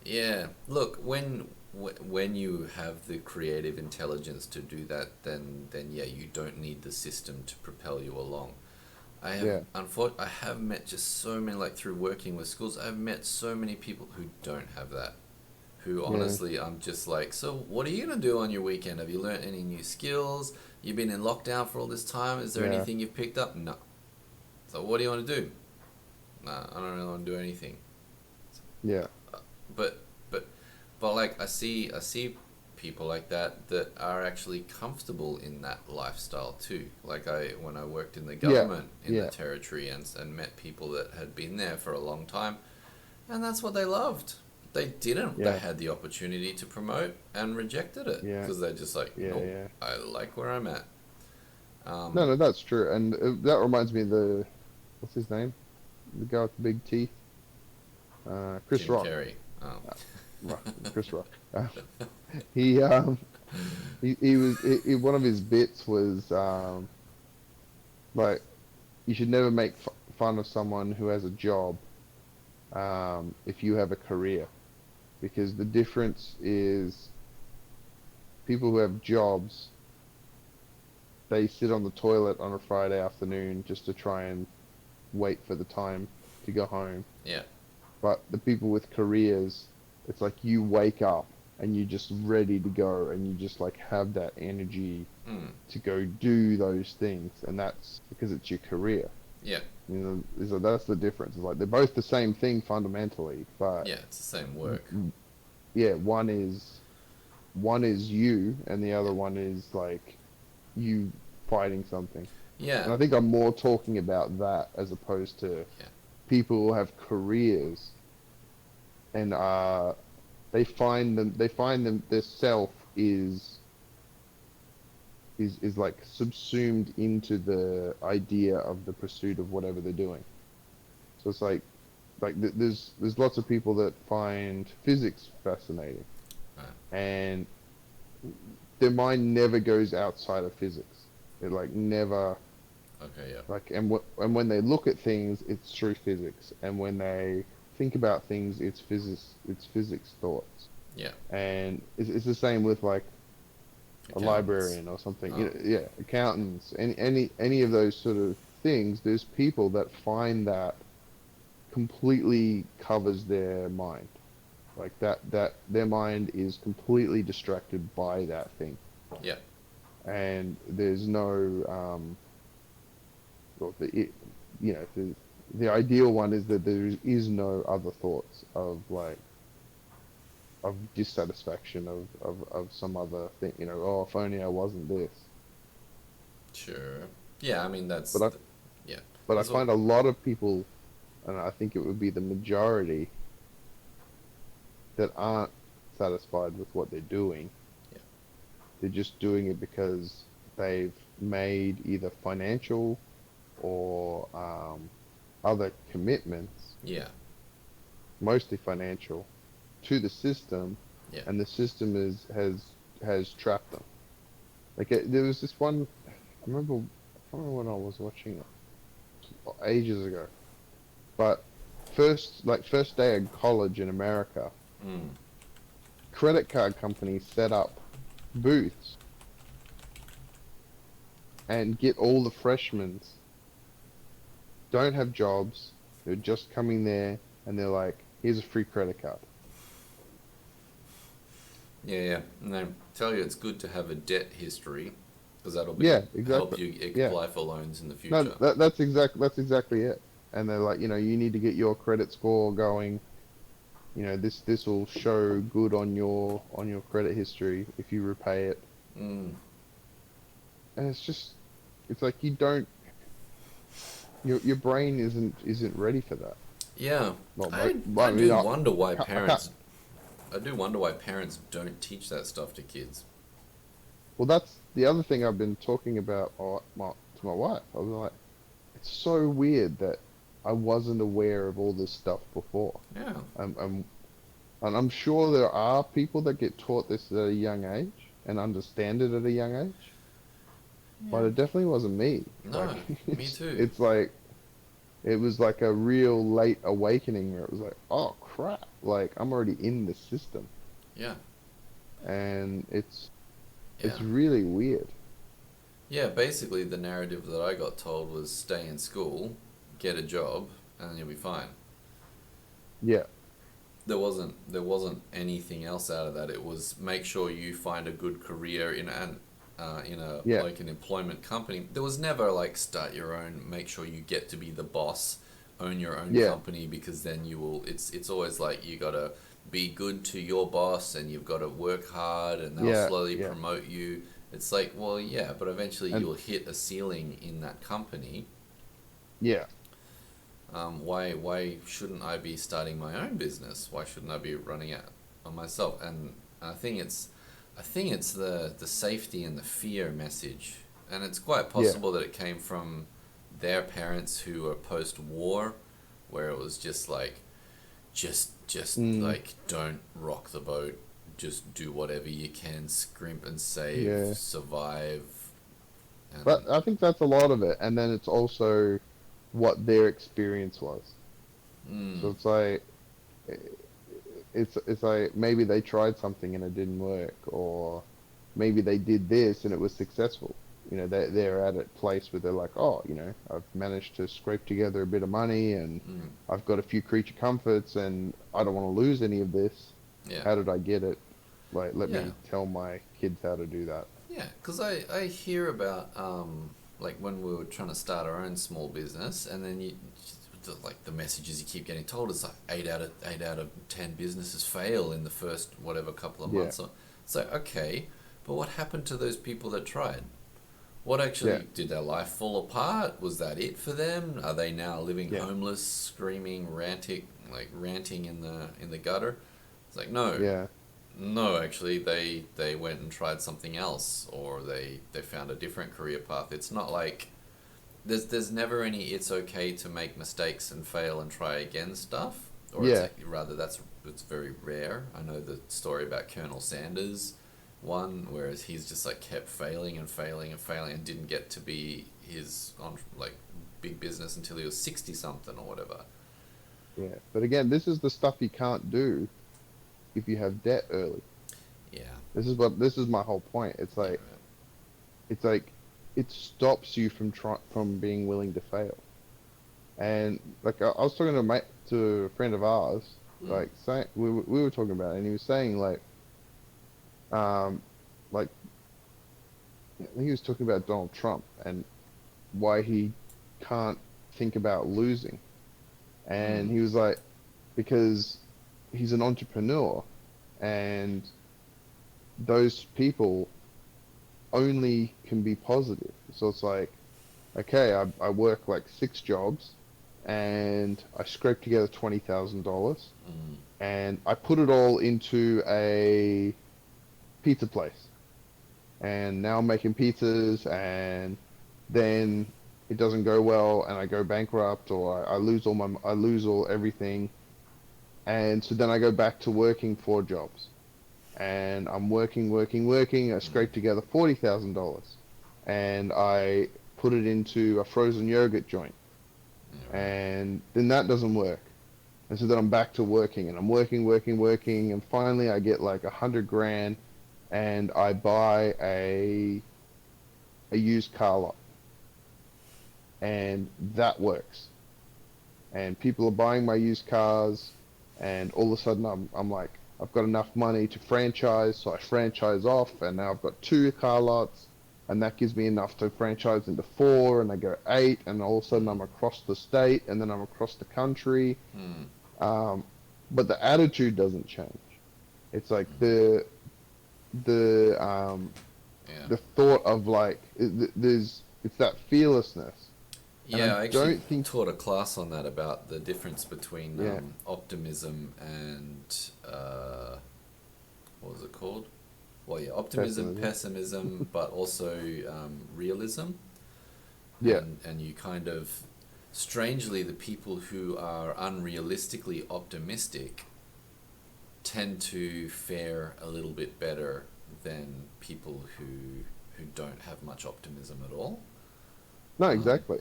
yeah, look, when you have the creative intelligence to do that, then yeah, you don't need the system to propel you along. Yeah, I have met just so many, like through working with schools, I've met so many people who don't have that. Who yeah, honestly, I'm just like, so what are you gonna do on your weekend? Have you learnt any new skills? You've been in lockdown for all this time. Is there yeah, anything you've picked up? No. So what do you want to do? Nah, I don't really want to do anything. yeah, But but but like I see people like that are actually comfortable in that lifestyle too. Like when I worked in the yeah, government in the yeah, territory and met people that had been there for a long time, and that's what they loved. They didn't. They yeah, had the opportunity to promote and rejected it yeah, because they're just like, yeah, nope, yeah. I like where I'm at. No, Um, no, that's true. And that reminds me of the, what's his name? The guy with the big teeth. Chris Jim Rock. Carrey. Uh, Rock. Chris Rock. He he was one of his bits was like you should never make fun of someone who has a job if you have a career, because the difference is people who have jobs, they sit on the toilet on a Friday afternoon just to try and wait for the time to go home. yeah, But the people with careers, it's like you wake up and you're just ready to go, and you just like have that energy Mm. to go do those things, and that's because it's your career. Yeah. So that's the difference. It's like they're both the same thing fundamentally, but Yeah, it's the same work. yeah, one is you, and the other one is like you fighting something. Yeah. And I think I'm more talking about that as opposed to Yeah. people who have careers and they find them their self is like subsumed into the idea of the pursuit of whatever they're doing. So it's there's lots of people that find physics fascinating, Right. and their mind never goes outside of physics. It like never Okay. Yeah. like and when they look at things, it's through physics, and when they think about things, it's physics thoughts. Yeah. And it's the same with like a Accountants. librarian or something. Oh. Yeah, accountants, any of those sort of things. There's people that find that completely covers their mind, like that their mind is completely distracted by that thing, Yeah. and there's no well, the ideal one is that there is no other thoughts of like of dissatisfaction of some other thing. Oh, if only I wasn't this. Sure. Yeah. I mean, But I yeah. but I That's what. find a lot of people, and I think it would be the majority, that aren't satisfied with what they're doing. Yeah. They're just doing it because they've made either financial or other commitments, Yeah. mostly financial, to the system, Yeah. and the system has trapped them. Like there was this one. I remember when I was watching it ages ago, but first day of college in America, Mm. credit card companies set up booths and get all the freshmen don't have jobs. They're just coming there, and they're like, "Here's a free credit card." Yeah. Yeah. And they tell you it's good to have a debt history because that'll Yeah, help exactly. you Yeah. apply for loans in the No, future. that's exactly it. And they're like, you need to get your credit score going. This will show good on your credit history if you repay it. Mm. And it's like you don't your brain isn't ready for that. Yeah. Well, I I mean, do wonder why I can't. parents. I do wonder why parents don't teach that stuff to kids. Well, that's the other thing I've been talking about to my wife. I was like, it's so weird that I wasn't aware of all this stuff before. Yeah. Um, um, and I'm sure there are people that get taught this at a young age and understand it at a young age, Yeah. but it definitely wasn't me. Like, No. Me it's too. it's like it was like a real late awakening where it was like, oh crap, like I'm already in the system, Yeah. and Yeah. it's really weird. Yeah. Basically, the narrative that I got told was stay in school, get a job, and then you'll be fine. Yeah, There wasn't anything else out of that. It was make sure you find a good career in a yeah, like an employment company. There was never like start your own. Make sure you get to be the boss, own your own yeah, company because then you will. It's always like you gotta be good to your boss and you've got to work hard and they'll yeah, slowly yeah. promote you. It's like well yeah, but eventually And you'll hit a ceiling in that company. yeah, Why shouldn't I be starting my own business? Why shouldn't I be running it on myself? And I think it's the safety and the fear message, and it's quite yeah, possible that it came from their parents who were post war, where it was just like, just mm, like don't rock the boat, just do whatever you can, scrimp and save, yeah. survive, But and I think that's a lot of it, and then it's also what their experience was. So mm, it's like maybe they tried something and it didn't work, or maybe they did this and it was successful. They're at a place where they're like, oh, I've managed to scrape together a bit of money, and mm, I've got a few creature comforts, and I don't want to lose any of this. yeah. How did I get it? Like, let Yeah. me tell my kids how to do that. Yeah, because I hear about like when we were trying to start our own small business, and then like the messages you keep getting told is like 8 out of 10 businesses fail in the first whatever couple of Yeah, months. So it's like, okay, but what happened to those people that tried? What yeah, actually did their life fall apart? Was that it for them? Are they now living yeah, homeless, screaming, ranting in the gutter? It's like, no. yeah, No, actually, they went and tried something else, or they found a different career path. It's not like there's never any "it's okay to make mistakes and fail and try again" stuff, or it's yeah, like, rather it's very rare. I know the story about Colonel Sanders, one, whereas he's just like kept failing and failing and failing and didn't get to be his on like big business until he was 60 something or whatever. yeah. But again, this is the stuff you can't do if you have debt early. Yeah, This is my whole point. yeah, It's like it stops you from being willing to fail. And like I was talking to a friend of ours, right. like saying we were talking about it, and he was saying um like I think he was talking about Donald Trump and why he can't think about losing. And Mm, he was like, because he's an entrepreneur, and those people only can be positive. So it's like, okay, I work like 6 jobs, and I scrape together $20,000, mm, and I put it all into a pizza place, and now I'm making pizzas, and then it doesn't go well, and I go bankrupt, or I lose all everything, and so then I go back to working 4 jobs, and I'm working, working, working. I mm. scrape together $40,000, and I put it into a frozen yogurt joint, Yeah, right. and then that doesn't work. And so then I'm back to working, and I'm working, working, working, and finally I get like 100 grand, and I buy a used car lot, and that works. And people are buying my used cars, and all of a sudden I'm like, I've got enough money to franchise, so I franchise off, and now I've got 2 car lots, and that gives me enough to franchise into 4, and I go 8, and all of a sudden Mm, I'm across the state, and then I'm across the country. mm, um, but the attitude doesn't change. It's like mm. the Yeah. the thought of like it's that fearlessness, and I Yeah, I actually don't think. taught a class on that about the difference between Yeah, optimism and what was it called? Well, yeah, optimism, pessimism. pessimism, but also realism. Yeah, And you kind of, strangely, the people who are unrealistically optimistic tend to fare a little bit better than people who don't have much optimism at all. no, Um, exactly,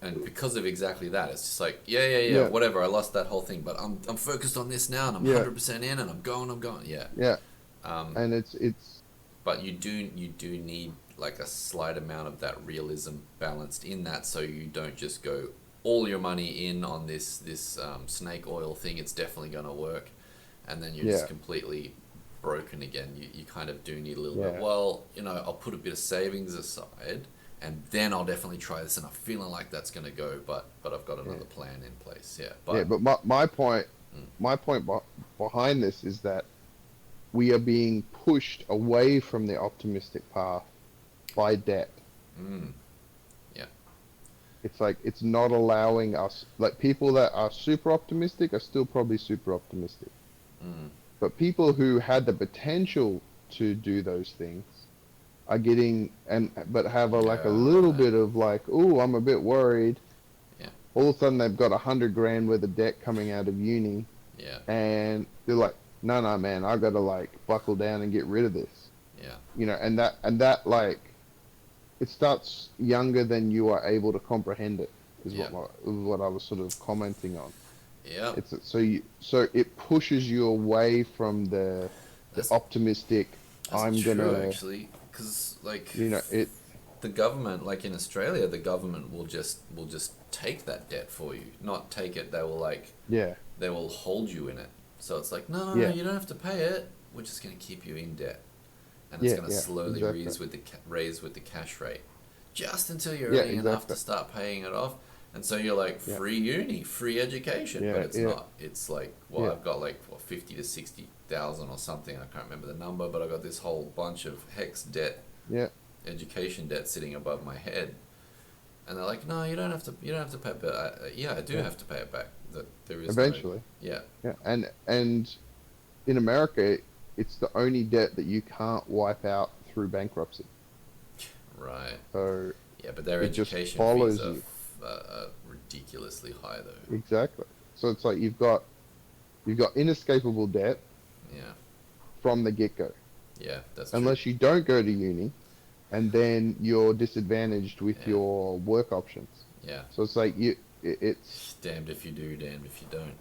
and because of exactly that, it's just like, yeah, yeah, whatever. I lost that whole thing, but I'm focused on this now, and I'm yeah, 100% in, and I'm going. Yeah. yeah, Um, and it's but you do need like a slight amount of that realism balanced in that, so you don't just go all your money in on this snake oil thing. It's definitely gonna work, and then you're just yeah, completely broken again. You kind of do need a little bit. yeah, Well, I'll put a bit of savings aside, and then I'll definitely try this, and I'm feeling like that's gonna go, but I've got yeah, another plan in place. Yeah, yeah. but But mm, my point behind this is that we are being pushed away from the optimistic path by debt. mm, yeah, It's like it's not allowing us, like people that are super optimistic are still probably super optimistic. mm, But people who had the potential to do those things are getting but have like a yeah, little right, bit of like, oh, I'm a bit worried. yeah, All of a sudden they've got 100 grand worth of debt coming out of uni, yeah, and they're like, no, no, man, I gotta like buckle down and get rid of this. yeah, And that like it starts younger than you are able to comprehend it, is yeah, what I was sort of commenting on. yeah. So it pushes you away from the That's optimistic. That's I'm true, gonna, actually, because like it. the government, like in Australia, the government will just take that debt for you. Not take it. They will Yeah, they will hold you in it. So it's like, no, no, no, yeah, you don't have to pay it. we're just going to keep you in debt, and it's Yeah, going to yeah, slowly exactly. raise with the cash rate, just until you're Yeah, earning enough to exactly. start paying it off. And so you're like, Yeah, free uni, free education, but yeah, it's yeah, not. It's like, well, yeah, I've got like, what, 50 to 60,000 or something. I can't remember the number, but I've got this whole bunch of hex debt, yeah. education debt sitting above my head. And they're like, no, you don't have to pay it back. Yeah, I do Yeah. have to pay it back. That there is no, Eventually. yeah, Yeah, and in America, it's the only debt that you can't wipe out through bankruptcy. right. So Yeah, but their it just education fees follows are, you. ridiculously high, though. Exactly. So it's like you've got inescapable debt Yeah, from the get-go. yeah, that's true. Unless you don't go to uni, and then you're disadvantaged with Yeah, your work options. yeah. So it's like it's Damned if you do, damned if you don't.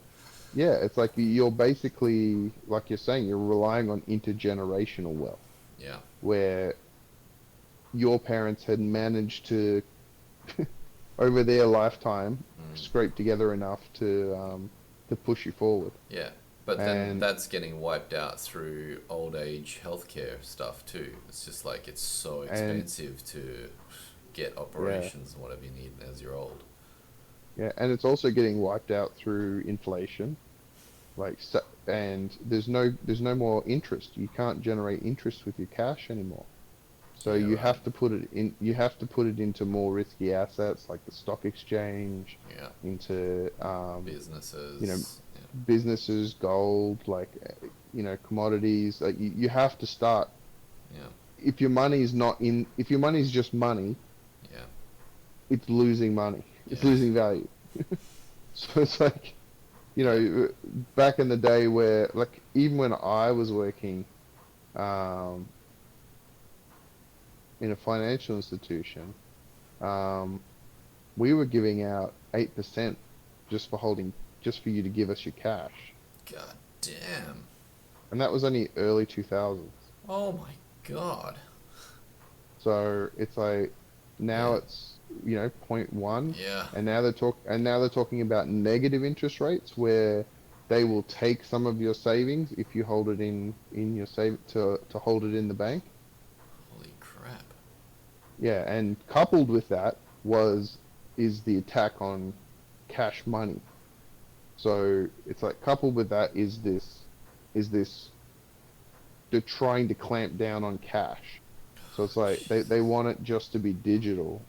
yeah, it's like you're basically like you're saying you're relying on intergenerational wealth, Yeah. where your parents had managed to over their lifetime Mm. scrape together enough to push you forward. Yeah. But then And that's getting wiped out through old age healthcare stuff too. It's just like it's so and expensive to get yeah, operations and whatever you need as you're old. yeah, and it's also getting wiped out through inflation. Like and there's no more interest. You can't generate interest with your cash anymore. So Yeah, you right. have to put it in. You have to put it into more risky assets like the stock exchange, Yeah. into you know, Businesses. Yeah. businesses, gold, like commodities. Like you have to start. Yeah. If your money's not in, if your money's just money, Yeah. it's losing money. It's Yeah. losing value. So it's like, Yeah. back in the day where, like, even when I was working um, in a financial institution, um, we were giving out 8% just for holding, just for you to give us your cash. God damn. And that was only early 2000s. Oh my god. So it's like now Yeah. it's point 0.1, Yeah. and now they're talking about negative interest rates where they will take some of your savings if you hold it in your save to hold it in the bank. Holy crap. Yeah, and coupled with that is the attack on cash money. So it's like coupled with that is this they're trying to clamp down on cash. So it's like they want it just to be digital.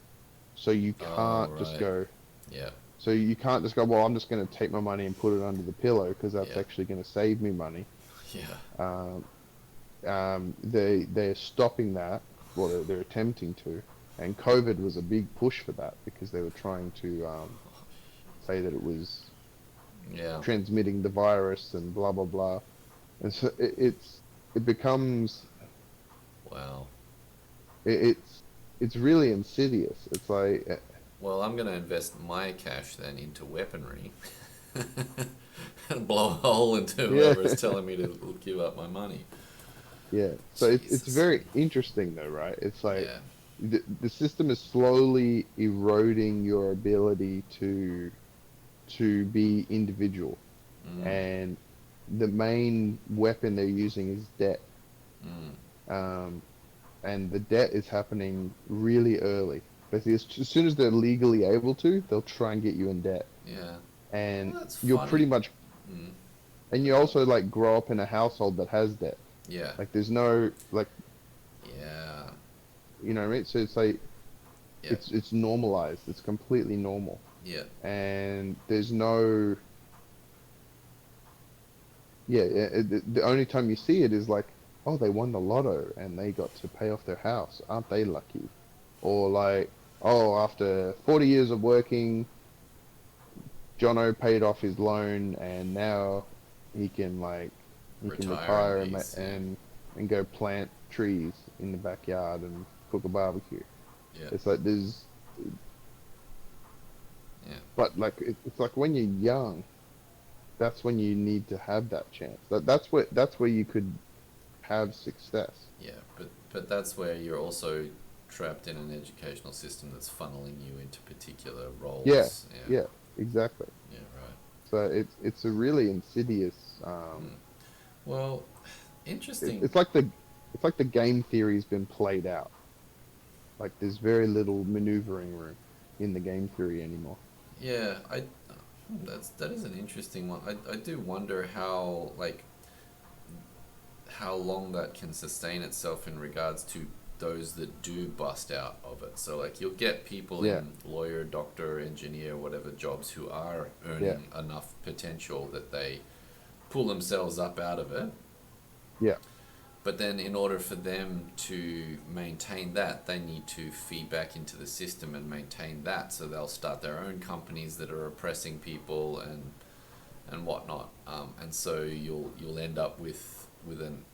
So you Oh, can't just right. go Yeah. so you can't just go, well, I'm just going to take my money and put it under the pillow because that's Yeah. actually going to save me money. Yeah. Um, they're stopping that. Well, they're attempting to, and COVID was a big push for that because they were trying to say that it was Yeah. transmitting the virus and blah blah blah. And so it becomes Wow. it's it's really insidious. It's like Well, I'm going to invest my cash then into weaponry and blow a hole into yeah. whoever is telling me to give up my money. Yeah, so it's Jesus. very interesting though, right? It's like Yeah. the system is slowly eroding your ability to be individual, Mm. and the main weapon they're using is debt. Mm. Um, and the debt is happening really early. Basically, as soon as they're legally able to, they'll try and get you in debt, Yeah. and Well, that's you're pretty funny. much, Mm. and you also like grow up in a household that has debt. Yeah. Like there's no like Yeah. what I mean? So it's like Yeah. it's normalized. It's completely normal, Yeah. and there's no yeah. The only time you see it is like, oh, they won the lotto and they got to pay off their house. Aren't they lucky? Or like, oh, after 40 years of working, Jono paid off his loan and now he can Retire in retire peace. Yeah. and go plant trees in the backyard and cook a barbecue. Yeah. It's like there's Yeah. but like it's like when you're young, that's when you need to have that chance. That's where you could have success. Yeah. But that's where you're also trapped in an educational system that's funneling you into particular Yeah, roles. Yeah. yeah, exactly. Yeah. Right. So it's a really insidious. Mm. Well, Interesting. It's like the game theory's been played out. Like there's very little maneuvering room in the game theory anymore. Yeah, that is an interesting one. I do wonder how like how long that can sustain itself in regards to those that do bust out of it. So like you'll get people Yeah, in lawyer, doctor, engineer, whatever jobs who are yeah, earning enough potential that they pull themselves up out of it. yeah, But then in order for them to maintain that, they need to feed back into the system and maintain that. So they'll start their own companies that are oppressing people and whatnot. And so you'll end up with an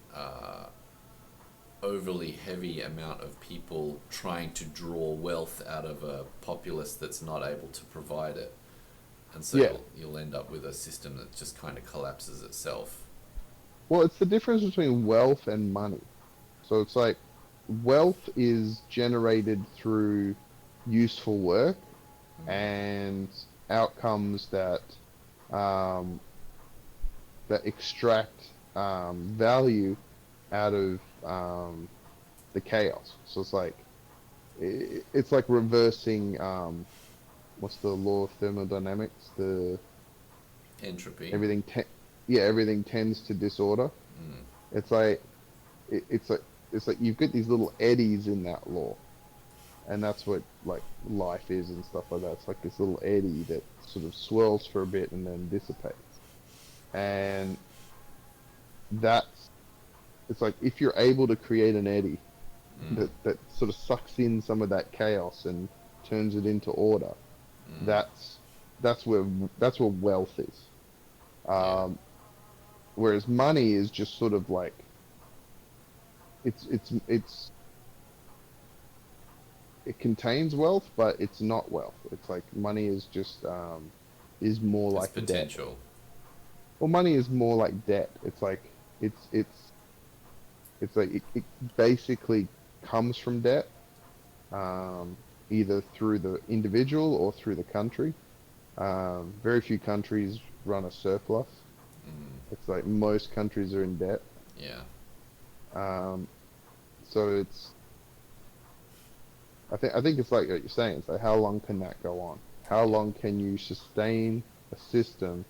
overly heavy amount of people trying to draw wealth out of a populace that's not able to provide it. And so yeah. you'll end up with a system that just kind of collapses itself. Well, it's the difference between wealth and money. So it's like wealth is generated through useful work and outcomes um, that extract value out of the chaos. So it's like reversing what's the law of thermodynamics? The Entropy. everything te- yeah, everything tends to disorder. Mm. It's like it's like it's like you've got these little eddies in that law, and that's what like life is and stuff like that. It's like this little eddy that sort of swirls for a bit and then dissipates. And that's it's like if you're able to create an eddy Mm. that sort of sucks in some of that chaos and turns it into order, Mm. that's that's where that's where wealth is. Yeah. Um, Whereas money is just sort of like it's it contains wealth, but it's not wealth. It's like money is just is more It's like debt. potential. Well, money is more like debt. It's like it's it's it's like it basically comes from debt, um, either through the individual or through the country. Very few countries run a surplus. Mm. It's like most countries are in debt. Yeah. Um, so I think it's like what you're saying. It's like how long can that go on? How Yeah. long can you sustain a system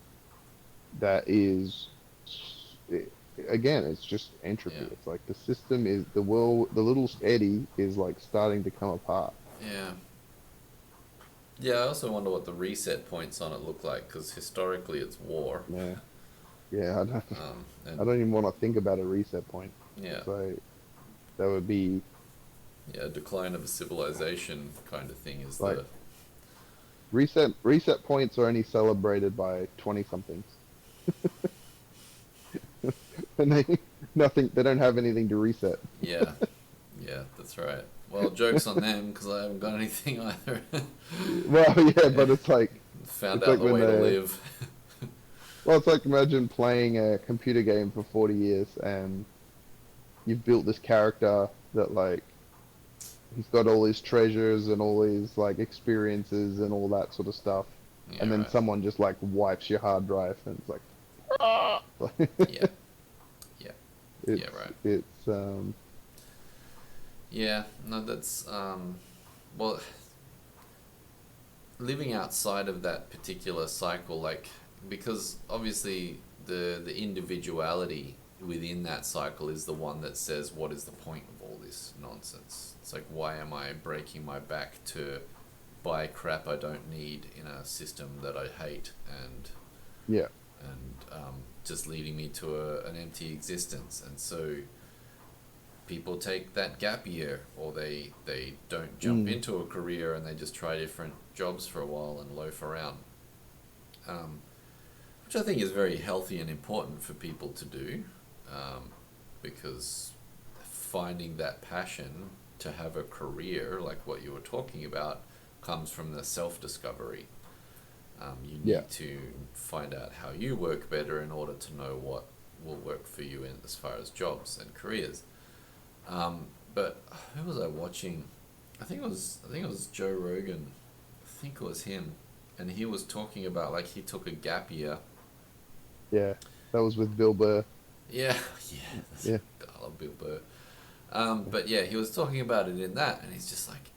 that is again, it's just entropy. Yeah. It's like the system is the world, the little eddy is like starting to come apart. Yeah. Yeah, I also wonder what the reset points on it look like because historically it's war. Yeah, yeah. I And don't even want to think about a reset point. yeah, It's like that would be yeah, decline of a civilization kind of thing is like the reset points are only celebrated by 20 somethings, and they nothing. They don't have anything to reset. yeah, yeah, that's right. Well, jokes on them because I haven't got anything either. Well, yeah, Yeah, but found it's out like the when way to the live. well, it's like imagine playing a computer game for 40 years and you've built this character that like he's got all his treasures and all his like experiences and all that sort of stuff, Yeah, and then right. someone just like wipes your hard drive and it's Yeah, like yeah, yeah, it's right. it's Yeah, no, well, living outside of that particular cycle, like because obviously the individuality within that cycle is the one that says what is the point of all this nonsense. It's like why am I breaking my back to buy crap I don't need in a system that I hate yeah, and just leading me to an empty existence. And so people take that gap year or they don't jump mm, into a career and they just try different jobs for a while and loaf around, um, which I think is very healthy and important for people to do, because finding that passion to have a career like what you were talking about comes from the self-discovery. You yeah, need to find out how you work better in order to know what will work for you in as far as jobs and careers. But who was I watching? I think it was Joe Rogan. I think it was him, and he was talking about like he took a gap year. yeah. That was with Bill Burr. Yeah, yeah, Yeah. I love Bill Burr. But yeah, he was talking about it in that, and he's just like,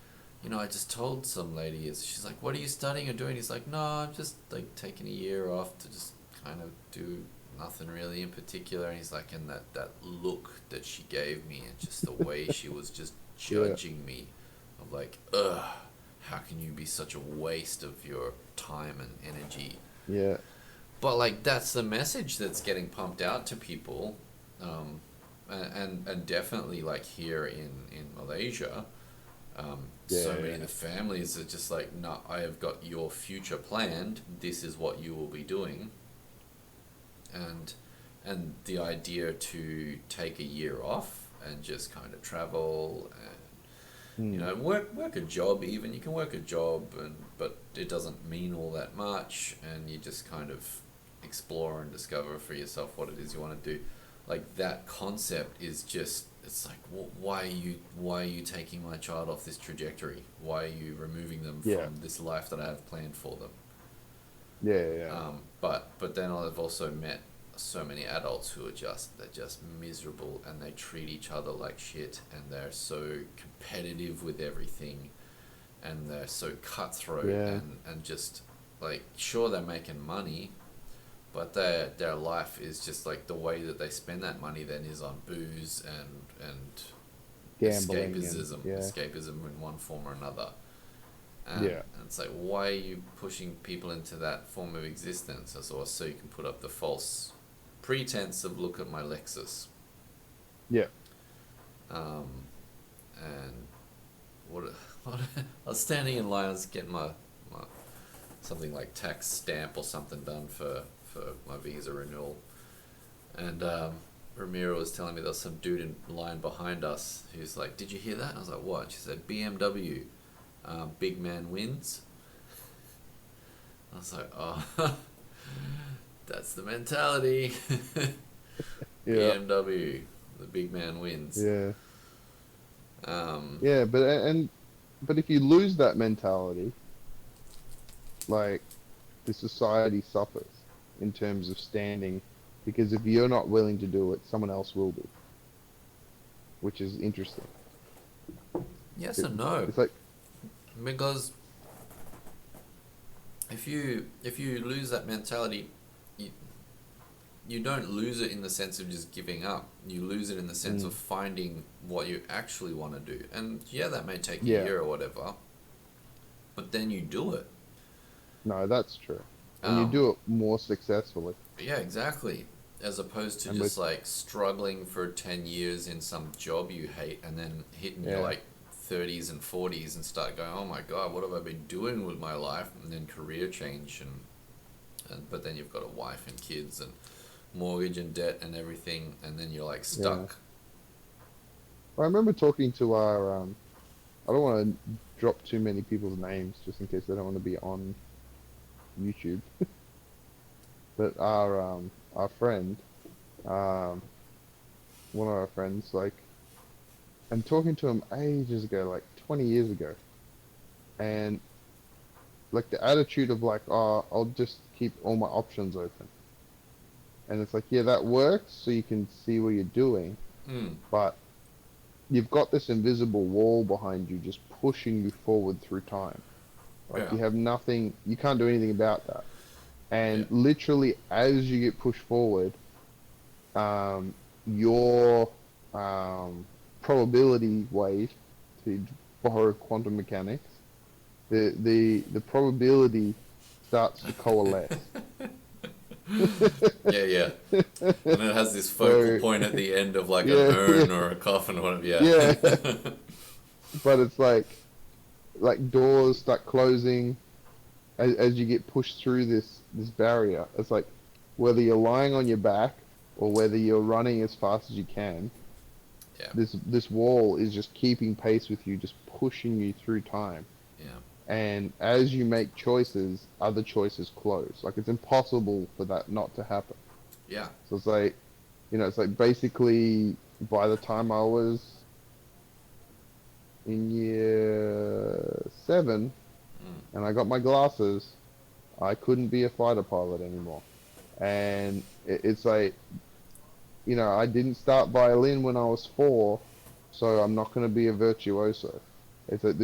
I just told some lady, she's like, what are you studying or doing? He's like, no, I'm just like taking a year off to just kind of do nothing really in particular. And he's like, and that look that she gave me, and just the way she was just Yeah. judging me, of like, ugh, how can you be such a waste of your time and energy? Yeah. But like that's the message that's getting pumped out to people, um, and definitely like here in Malaysia, so many Yeah. of the families are just like, no, I have got your future planned. This is what you will be doing, and the idea to take a year off and just kind of travel and Hmm. work a job. Even you can work a job, but it doesn't mean all that much, and you just kind of explore and discover for yourself what it is you want to do. Like that concept is just, it's like, why are you taking my child off this trajectory? Why are you removing them Yeah. from this life that I have planned for them? Yeah. Yeah. But then I've also met so many adults who are they're just miserable, and they treat each other like shit, and they're so competitive with everything, and they're so cutthroat, Yeah. and just like, sure, they're making money, but their life is just like, the way that they spend that money then is on booze and Gambling and yeah. escapism in one form or another. Yeah. And it's like, why are you pushing people into that form of existence? So you can put up the false pretense of, look at my Lexus. Yeah. Um, and what I was standing in line, I was getting my something like tax stamp or something done for my visa renewal. And Ramiro was telling me there was some dude in line behind us who's like, did you hear that? And I was like, what? She said, BMW, big man wins. I was like, oh, that's the mentality. Yeah. BMW, the big man wins. Yeah. Um, Yeah. But if you lose that mentality, like the society suffers in terms of standing, because if you're not willing to do it, someone else will be, which is interesting. yes It, and no, it's like, because if you lose that mentality, you, you don't lose it in the sense of just giving up. You lose it in the sense mm, of finding what you actually want to do. And yeah, that may take a yeah, year or whatever, but then you do it. no, that's true, and you Um, do it more successfully, yeah, exactly. As opposed to and with just like struggling for 10 years in some job you hate, and then hitting your yeah, like 30s and 40s and start going, oh my God, what have I been doing with my life? And then career change, but then you've got a wife and kids and mortgage and debt and everything, and then you're like yeah. stuck. I remember talking to our I don't want to drop too many people's names just in case they don't want to be on YouTube, but our friend, um one of our friends, like, I'm talking to him ages ago, like 20 years ago, and like the attitude of like, oh, I'll just keep all my options open. And it's like, yeah, that works so you can see what you're doing, Mm, but you've got this invisible wall behind you just pushing you forward through time. Like yeah, you have nothing, you can't do anything about that. yeah, And literally, as you get pushed forward, your probability wave, to borrow quantum mechanics, the probability starts to coalesce. yeah, yeah. And it has this focal So point at the end of like an yeah, yeah, urn or a coffin or whatever. Yeah. yeah. But it's like doors start closing as you get pushed through this barrier. It's like whether you're lying on your back or whether you're running as fast as you can, Yeah, this wall is just keeping pace with you, just pushing you through time. yeah, And as you make choices, other choices close. Like it's impossible for that not to happen. yeah. So it's like, it's like basically by the time I was in year 7 Mm, and I got my glasses, I couldn't be a fighter pilot anymore. And it's like I didn't start violin when I was 4, so I'm not going to be a virtuoso. It's like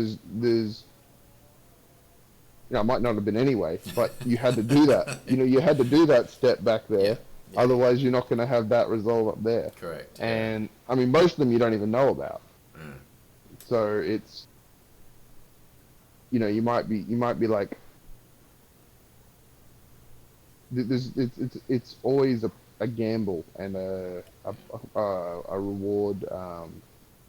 it might not have been anyway, but you had to do that. You had to do that step back Yeah. there. Yeah. Otherwise, you're not going to have that result up there. Correct. Yeah. And I mean, most of them you don't even know about. Mm. So it's, you might be like, it's always a gamble and a reward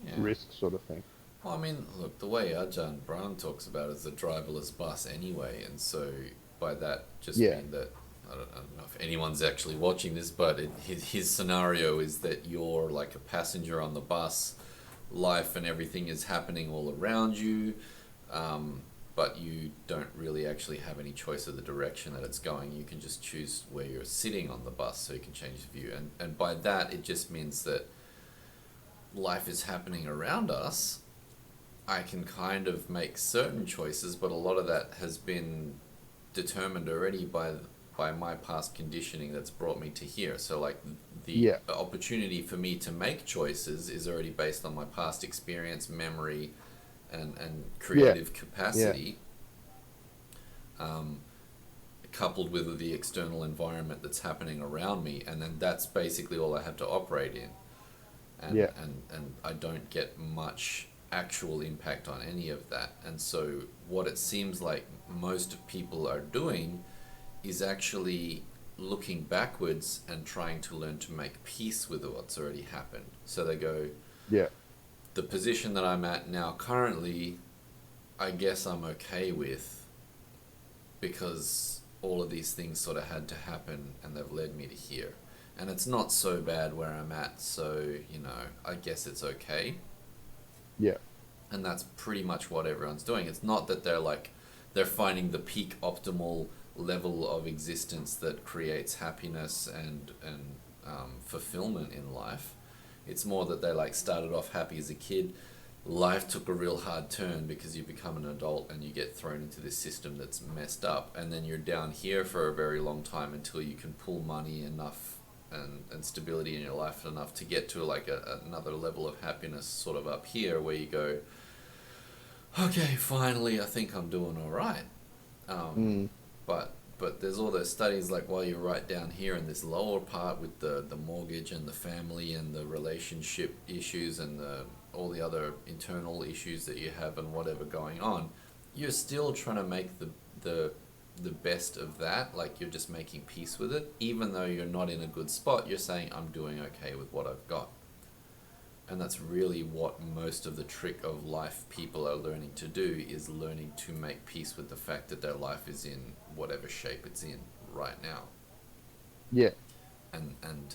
Yeah. risk sort of thing. Well, I mean, look, the way Ajahn Brahm talks about it is the driverless bus anyway, and so by that just Yeah. mean that I don't know if anyone's actually watching this, but his scenario is that you're like a passenger on the bus, life and everything is happening all around you, but you don't really actually have any choice of the direction that it's going. You can just choose where you're sitting on the bus, so you can change the view, and by that it just means that life is happening around us. I can kind of make certain choices, but a lot of that has been determined already by my past conditioning that's brought me to here. So like the opportunity for me to make choices is already based on my past experience, memory, and creative capacity, coupled with the external environment that's happening around me, and then that's basically all I have to operate in. And I don't get much actual impact on any of that. And so what it seems like most people are doing is actually looking backwards and trying to learn to make peace with what's already happened. So they go, the position that I'm at now currently, I guess I'm okay with, because all of these things sort of had to happen and they've led me to here. And it's not so bad where I'm at, so, I guess it's okay. Yeah. And that's pretty much what everyone's doing. It's not that they're finding the peak optimal level of existence that creates happiness and fulfillment in life. It's more that they started off happy as a kid. Life took a real hard turn because you become an adult and you get thrown into this system that's messed up. And then you're down here for a very long time until you can pull money enough and stability in your life enough to get to another level of happiness sort of up here where you go, okay, finally I think I'm doing all right. But there's all those studies while you're right down here in this lower part with the mortgage and the family and the relationship issues and all the other internal issues that you have and whatever going on, you're still trying to make the best of that. You're just making peace with it, even though you're not in a good spot. You're saying, I'm doing okay with what I've got. And that's really what most of the trick of life people are learning to do, is learning to make peace with the fact that their life is in whatever shape it's in right now. Yeah. And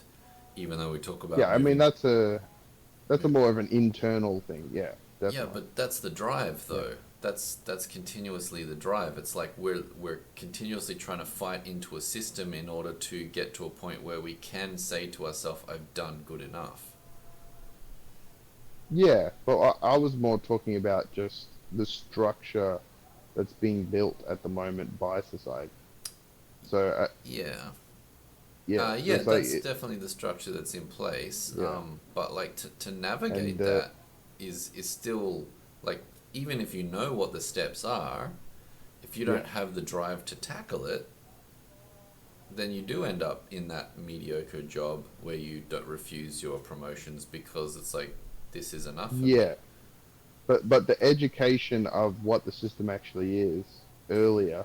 even though we talk about I mean that's a more of an internal thing. Yeah, definitely. Yeah, but that's the drive though. That's continuously the drive. It's like we're continuously trying to fight into a system in order to get to a point where we can say to ourselves, I've done good enough. Yeah, but I was more talking about just the structure that's being built at the moment by society. So that's definitely the structure that's in place. Yeah. But to navigate that is still even if you know what the steps are, if you don't have the drive to tackle it, then you do end up in that mediocre job where you don't refuse your promotions because it's this is enough for me. But the education of what the system actually is earlier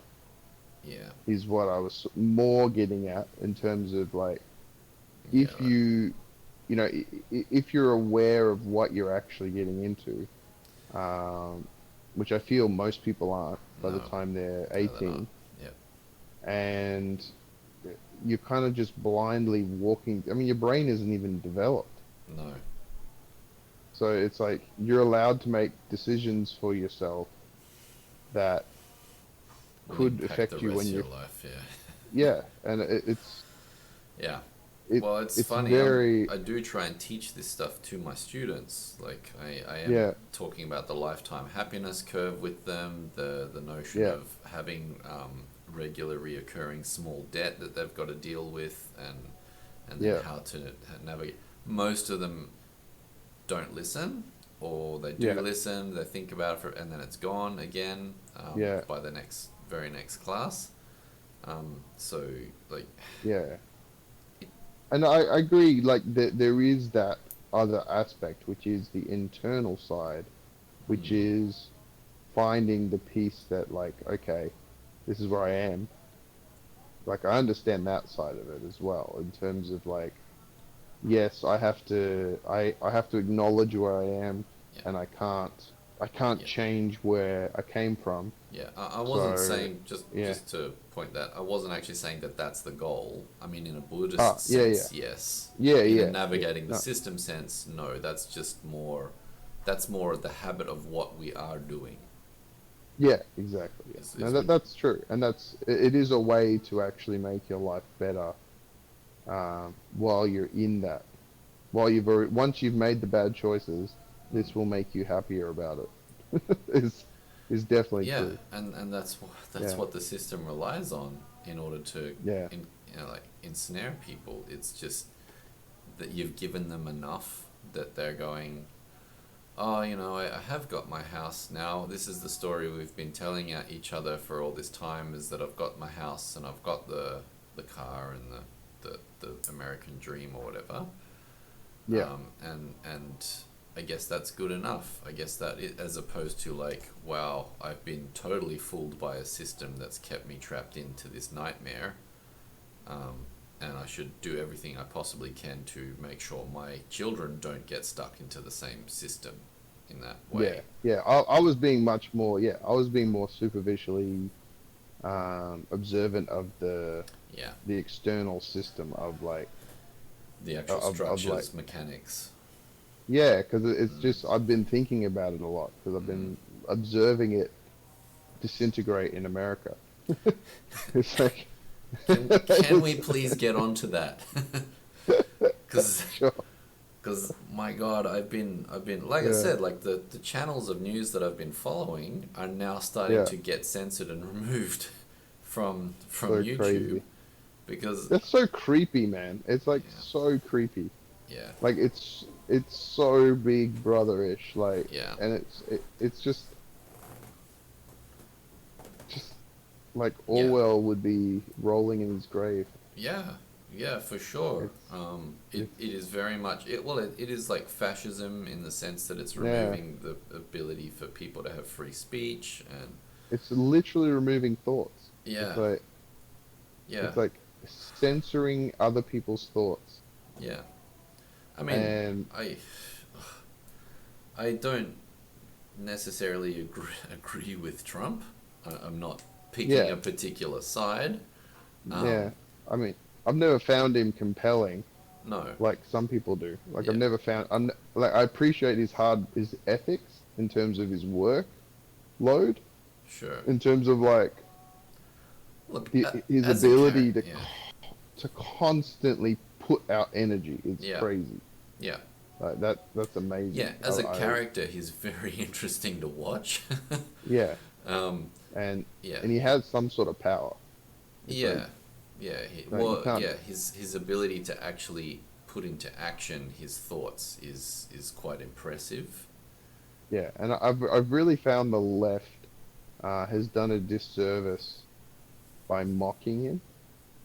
is what I was more getting at, in terms of if if you're aware of what you're actually getting into, which I feel most people aren't by the time they're 18. And you're kind of just blindly walking. I mean, your brain isn't even developed. No. So it's you're allowed to make decisions for yourself that could affect you when you're life. And it's well, it's funny. I do try and teach this stuff to my students. I am talking about the lifetime happiness curve with them, the notion of having regular reoccurring small debt that they've got to deal with, and then Yeah. how to navigate. Most of them don't listen, or they do Yeah. listen, they think about it, and then it's gone again, Yeah. by the very next class. So, like, Yeah. And I agree, like, there is that other aspect, which is the internal side, which mm, is finding the peace that, like, okay, this is where I am. Like, I understand that side of it as well, in terms of, like, yes, I have to acknowledge where I am, yeah, and I can't yeah. change where I came from. Yeah, I wasn't So, saying, yeah. just to point that, I wasn't actually saying that that's the goal. I mean, in a Buddhist Yeah, yeah. sense, yes. Yeah, In a yeah, yeah. navigating the No, system sense, no. That's just more. That's more the habit of what we are doing. yeah, exactly. Yeah. Is No, is we that's true, and it is a way to actually make your life better, while you're in that. Once you've made the bad choices, mm, this will make you happier about it. is is definitely yeah, true. and that's Yeah, what the system relies on in order to, yeah, like, ensnare people. It's just that you've given them enough that they're going, oh, I have got my house now. This is the story we've been telling at each other for all this time, is that I've got my house and I've got the car and the American dream or whatever. yeah, And I guess that's good enough. I guess that as opposed to, like, wow, I've been totally fooled by a system that's kept me trapped into this nightmare. And I should do everything I possibly can to make sure my children don't get stuck into the same system in that yeah, way. yeah. I was being much more. Yeah, I was being more superficially, observant of Yeah, the external system of, like, the actual of like, structures, mechanics. yeah, because it's Mm, just I've been thinking about it a lot because I've mm. been observing it disintegrate in America. It's like, Can we it's, please get on to that? Because sure, my God, I've been like I yeah, said, like, the channels of news that I've been following are now starting yeah, to get censored and removed from so YouTube, crazy. because That's so creepy, man. It's like yeah, so creepy. yeah, Like it's so Big Brother-ish. Like, yeah, and it's just like yeah, Orwell would be rolling in his grave. yeah, yeah, for sure. It's It is very much it is like fascism in the sense that it's yeah, removing the ability for people to have free speech, and it's literally removing thoughts. It's yeah, like yeah, it's like censoring other people's thoughts. yeah. I mean, And I I don't necessarily agree with Trump. I'm not picking yeah, a particular side. yeah. Um, I mean, I've never found him compelling no, like some people do. Like, I've yeah, never found. Like, I appreciate his ethics in terms of his work load, sure. in terms of, like, Look, his as a ability character, yeah, to constantly put out energy. It's yeah, crazy. yeah, Like, that's amazing. yeah. As a character, he's very interesting to watch. Yeah, um, and yeah, he has some sort of power. It's like, yeah, yeah. no, you can't. Yeah. His ability to actually put into action his thoughts is quite impressive. Yeah, and I've really found the left, has done a disservice by mocking him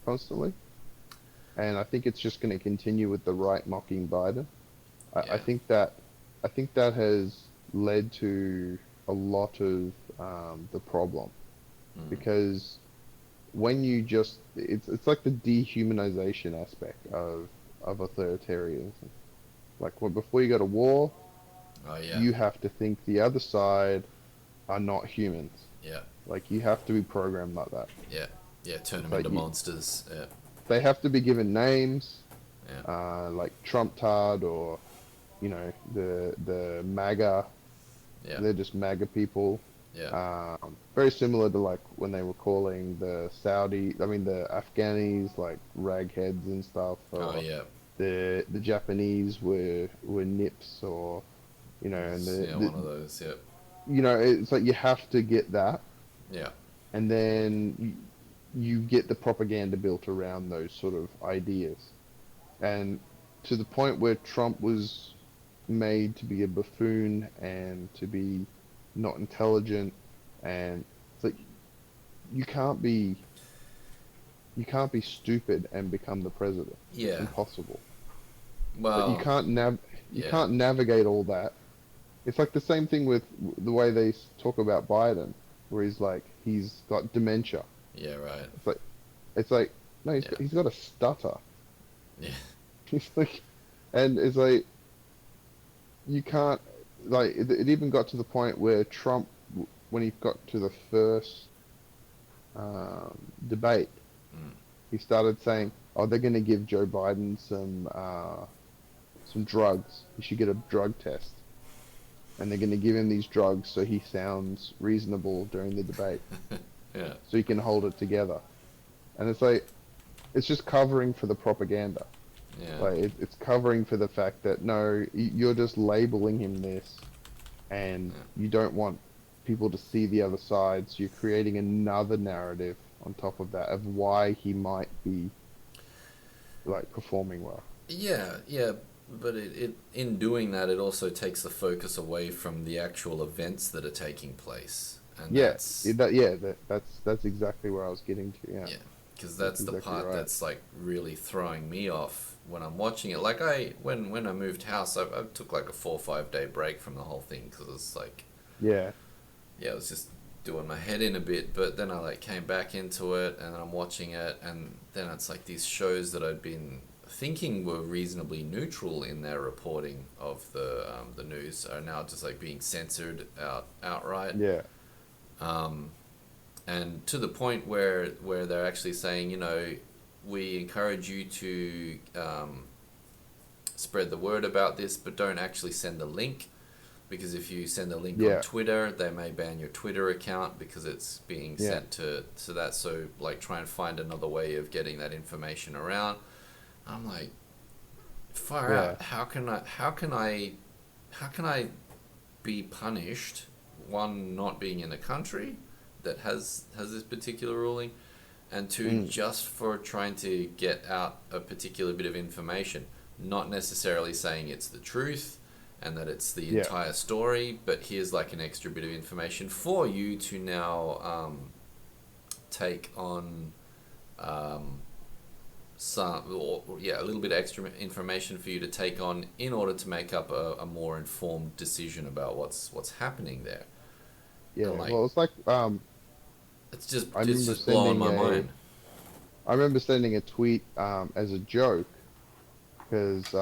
constantly, and I think it's just going to continue with the right mocking Biden. I Yeah. think that has led to a lot of, the problem, Mm, because when you just it's like the dehumanization aspect of authoritarianism. Like, well, before you go to war, oh yeah, you have to think the other side are not humans. yeah, Like, you have to be programmed like that. yeah, yeah. Turn It's them like into monsters. Yeah, they have to be given names, yeah, like Trump Tard, or, the MAGA. yeah, They're just MAGA people. yeah. Very similar to, like, when they were calling the Afghanis, like, ragheads and stuff, Oh or yeah. the Japanese were nips, or, and Yeah, one of those. Yeah, it's like you have to get that, yeah, and then you get the propaganda built around those sort of ideas. and to the point where Trump was made to be a buffoon and to be not intelligent, and it's like you can't be you can't be stupid and become the president. It's Yeah. impossible. But Well, you yeah. can't navigate all that. It's like the same thing with the way they talk about Biden, where he's got dementia. Yeah, right. It's like it's like no, Yeah. he's got a stutter. Yeah. He's like, and it's like you can't like it even got to the point where Trump, when he got to the first debate, Mm. he started saying, "Oh, they're going to give Joe Biden some drugs. He should get a drug test, and they're going to give him these drugs so he sounds reasonable during the debate, Yeah. so he can hold it together." And it's like it's just covering for the propaganda. Yeah. Like it's covering for the fact that no, you're just labeling him this, and Yeah. you don't want people to see the other side. So you're creating another narrative on top of that of why he might be like performing well. Yeah, yeah, but it in doing that, it also takes the focus away from the actual events that are taking place, and Yeah, that's that's exactly where I was getting to. Yeah, yeah, because that's that's the exactly part right. that's like really throwing me off when I'm watching it. Like when I moved house, I took like a 4 or 5 day break from the whole thing because it's like Yeah, yeah, I was just doing my head in a bit, but then I like came back into it and then I'm watching it and then it's like these shows that I'd been thinking were reasonably neutral in their reporting of the news are now just like being censored outright. yeah, Um, and to the point where they're actually saying, you know, we encourage you to spread the word about this, but don't actually send a link because if you send a link on yeah, Twitter, they may ban your Twitter account because it's being yeah, sent to that. So like try and find another way of getting that information around. I'm like, far yeah, out. How can I be punished? One, not being in a country that has this particular ruling, and two, mm, just for trying to get out a particular bit of information, not necessarily saying it's the truth and that it's the yeah, entire story, but here's like an extra bit of information for you to now take on um, a little bit of extra information for you to take on in order to make up a more informed decision about what's happening there. yeah. And like Well, it's like I it's remember just blowing my mind. sending a tweet as a joke because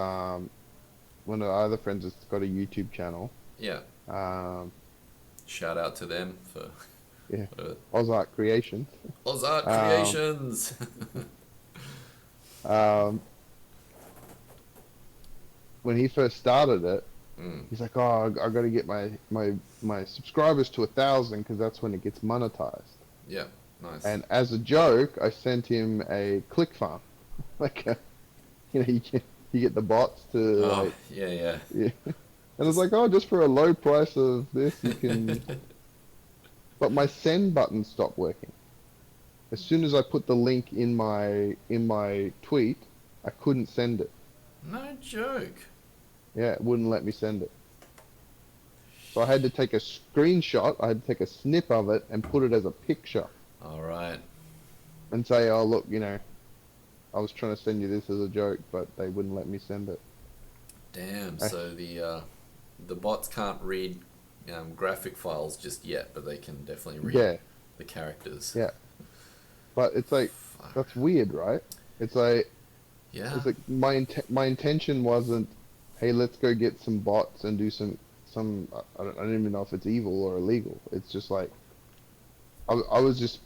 one of our other friends has got a YouTube channel. Yeah, Um, shout out to them for yeah, uh, Ozark Creations. Ozart Um, Creations. um, when he first started it, Mm, he's like, "Oh, I got to get my subscribers to 1,000 because that's when it gets monetized." yeah, nice. And as a joke, I sent him a click farm, like you get the bots to Oh like, yeah, yeah. yeah. And it's Just like, oh, just for a low price of this, you can. But my send button stopped working. As soon as I put the link in my tweet, I couldn't send it. no joke. Yeah, it wouldn't let me send it. So I had to take a screenshot. I had to take a snip of it and put it as a picture All right. and say, "Oh, look, I was trying to send you this as a joke, but they wouldn't let me send it." Damn. I, So the bots can't read graphic files just yet, but they can definitely read yeah, the characters. yeah. But it's like Fuck. that's weird, right? It's like Yeah. it's like my intention wasn't, "Hey, let's go get some bots and do some I don't even know if it's evil or illegal." It's just like I was just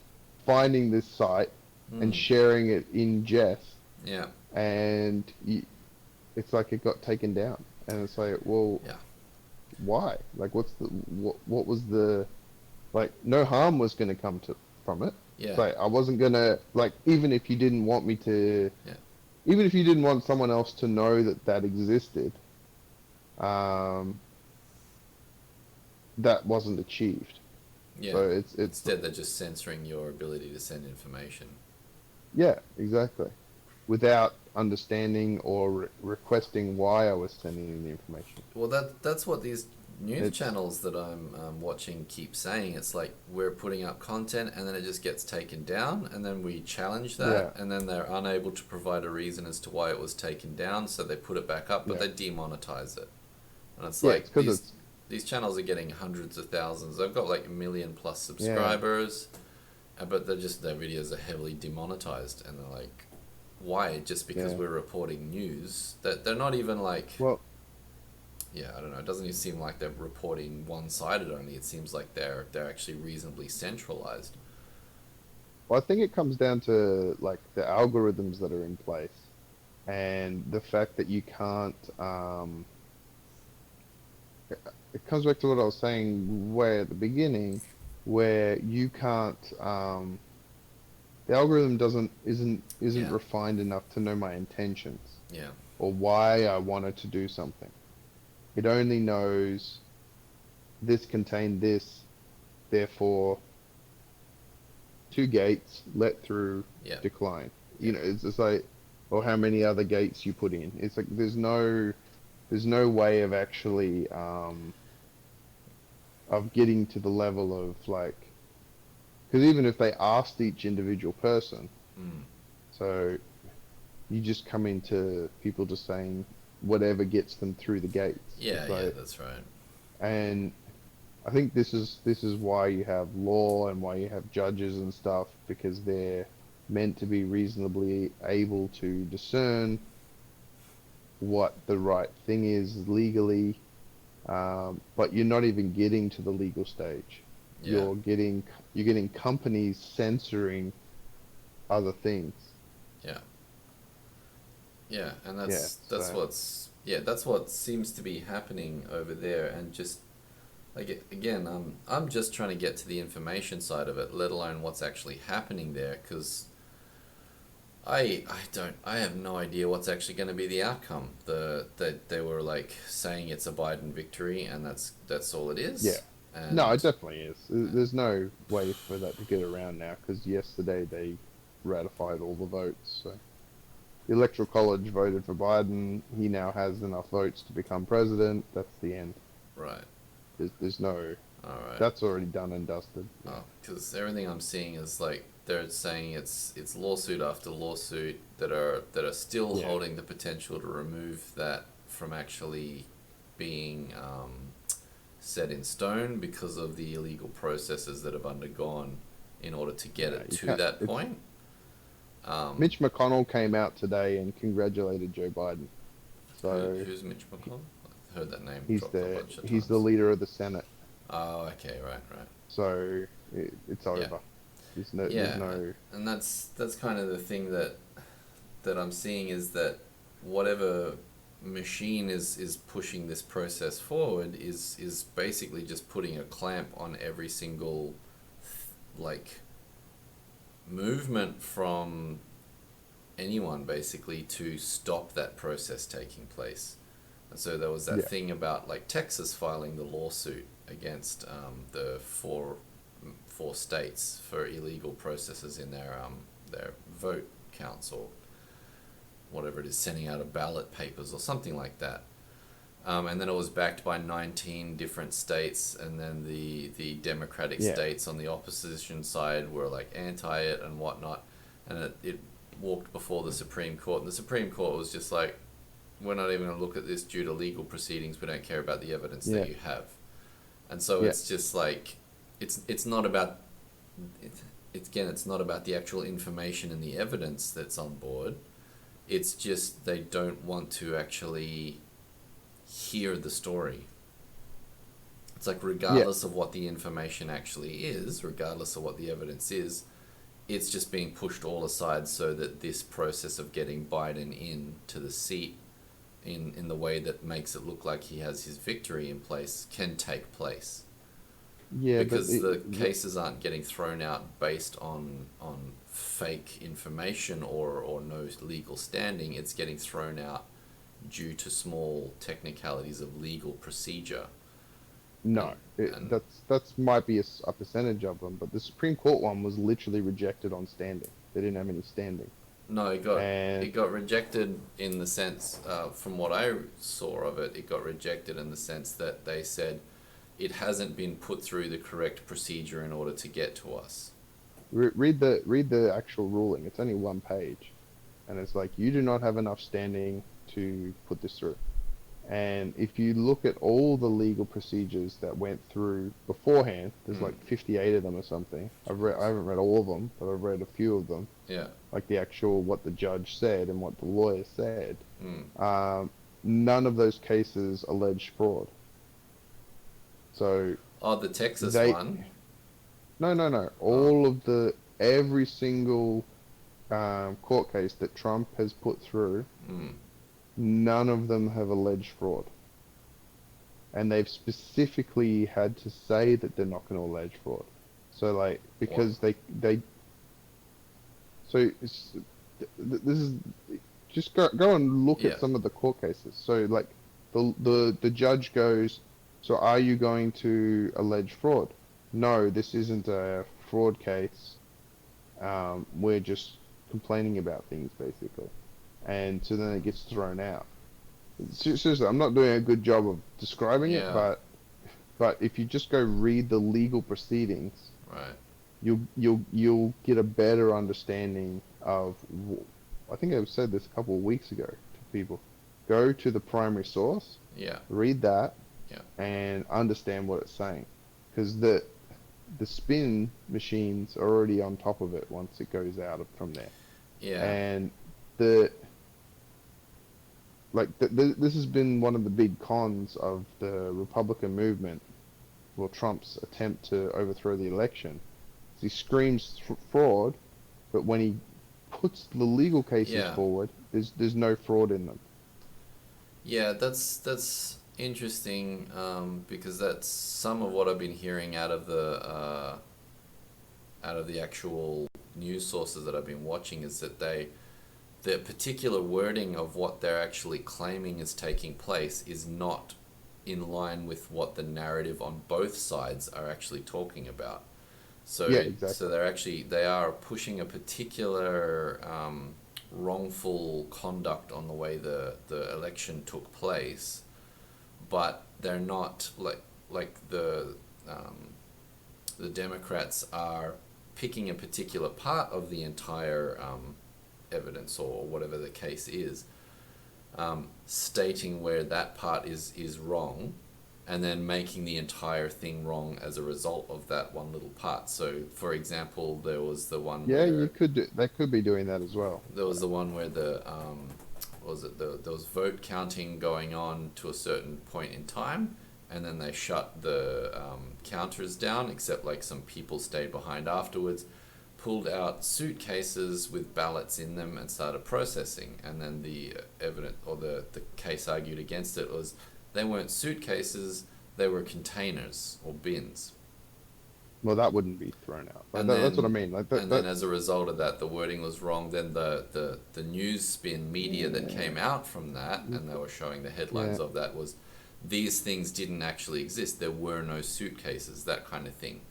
finding this site and Mm, sharing it in jest, yeah. and it's like it got taken down, and it's like, well, Yeah. why? Like, what was the like? No harm was going to come to from it. It's Yeah. like I wasn't gonna like even if you didn't want me to, Yeah. even if you didn't want someone else to know that that existed, um, that wasn't achieved. Yeah. So it's Instead, they're just censoring your ability to send information. yeah, exactly. without understanding or requesting why I was sending the information. Well, that's what these news It's channels that I'm watching keep saying. It's like we're putting up content and then it just gets taken down, and then we challenge yeah, that, and then they're unable to provide a reason as to why it was taken down, so they put it back up, but yeah, they demonetize it. And it's yeah. like It's because it's these channels are getting hundreds of thousands. They've got like 1 million plus yeah. subscribers, but their videos are heavily demonetized, and they're like, why? Just because Yeah. we're reporting news? That they're not even like, Well, yeah, I don't know. It doesn't even seem like they're reporting one-sided only. It seems like they're actually reasonably centralized. I think it comes down to like the algorithms that are in place and the fact that you can't. It comes back to what I was saying way at the beginning, where you can't. The algorithm isn't Yeah, refined enough to know my intentions yeah, or why I wanted to do something. It only knows this contained this, therefore two gates, let through, yeah, decline. yeah, It's just like, or how many other gates you put in. It's like there's no way of actually of getting to the level of like, because even if they asked each individual person, mm. so you just come into people just saying whatever gets them through the gates. Yeah, It's yeah. like, That's right. and I think this is why you have law and why you have judges and stuff, because they're meant to be reasonably able to discern what the right thing is legally, but you're not even getting to the legal stage. Yeah, You're getting companies censoring other things. yeah, yeah. And Yeah, so that's what seems to be happening over there. And just like again, I'm just trying to get to the information side of it, let alone what's actually happening there, because I have no idea what's actually going to be the outcome. That they were like saying it's a Biden victory, and that's all it yeah, is. no, it And definitely is. There's no way for that to get around now because yesterday they ratified all the votes. So the Electoral College voted for Biden. He now has enough votes to become president. That's the end. right, There's no. all right. That's already done and dusted. Yeah. Oh, because everything I'm seeing is like they're saying it's lawsuit after lawsuit that are still Yeah. holding the potential to remove that from actually being set in stone because of the illegal processes that have undergone in order to get Yeah. it You to can't. that It's point. Um, Mitch McConnell came out today and congratulated Joe Biden. So who's Mitch McConnell? I've heard that name he's dropped a the bunch of he's the times. leader of the Senate. Oh, okay, right, right. So it's Yeah, over. There's yeah, no. and that's kind of the thing that I'm seeing is that whatever machine is pushing this process forward is basically just putting a clamp on every single like movement from anyone basically to stop that process taking place. And so there was that Yeah. thing about like Texas filing the lawsuit against the four states for illegal processes in their vote counts or whatever it is, sending out of ballot papers or something like that. And then it was backed by 19 different states, and then the Democratic Yeah. states on the opposition side were like anti it and whatnot. And it walked before the Supreme Court, and the Supreme Court was just like, we're not even going to look at this due to legal proceedings. We don't care about the evidence Yeah. that you have. And so Yeah. it's just like, it's not about, it's not about the actual information and the evidence that's on board. It's just they don't want to actually hear the story. It's like Yeah. regardless of what the information actually is, regardless of what the evidence is, it's just being pushed all aside so that this process of getting Biden in to the seat in the way that makes it look like he has his victory in place can take place. Yeah. But Because the cases aren't getting thrown out based on fake information or no legal standing. It's getting thrown out due to small technicalities of legal procedure. no, And and that's might be a percentage of them, but the Supreme Court one was literally rejected on standing. They didn't have any standing. No, And it got rejected in the sense, from what I saw of it, it got rejected in the sense that they said it hasn't been put through the correct procedure in order to get to us. read the actual ruling. It's only one page, and it's like you do not have enough standing to put this through. And if you look at all the legal procedures that went through beforehand, there's Mm. like 58 of them or something. I haven't read all of them, but I've read a few of them. Yeah. Like the actual what the judge said and what the lawyer said. Mm. Um, None of those cases alleged fraud. So Oh, the Texas they one. no. Oh. All of the every single court case that Trump has put through, Mm. none of them have alleged fraud. And they've specifically had to say that they're not going to allege fraud. So like What? because they so this is just go and look Yeah. at some of the court cases. So like the judge goes, so are you going to allege fraud? No, this isn't a fraud case. We're just complaining about things basically, and so then it gets thrown out. Seriously, I'm not doing a good job of describing it, Yeah. but if you just go read the legal proceedings, Right. you'll get a better understanding of. I think I said this a couple of weeks ago to people. Go to the primary source, Yeah. read that, Yeah. and understand what it's saying, because the spin machines are already on top of it once it goes out from there, Yeah. and the this has been one of the big cons of the Republican movement, well, Trump's attempt to overthrow the election. He screams fraud, but when he puts the legal cases Yeah. forward, there's no fraud in them. Yeah, that's interesting, because that's some of what I've been hearing out of the actual news sources that I've been watching is that the particular wording of what they're actually claiming is taking place is not in line with what the narrative on both sides are actually talking about. Yeah, So exactly. they are pushing a particular, wrongful conduct on the way the election took place, but they're not the Democrats are picking a particular part of the entire, evidence or whatever the case is, stating where that part is wrong, and then making the entire thing wrong as a result of that one little part. So, for example, there was the one Yeah, where they could be doing that as well. what was it, there was vote counting going on to a certain point in time, and then they shut the, counters down, except like some people stayed behind afterwards, pulled out suitcases with ballots in them and started processing. And then the evidence or the case argued against it was they weren't suitcases, they were containers or bins. Well, that wouldn't be thrown out. But And that's what I then mean. Like and then as a result of that, the wording was wrong. Then the news spin media that came out from that, and they were showing the headlines yeah. of that, was these things didn't actually exist. There were no suitcases, that kind of thing.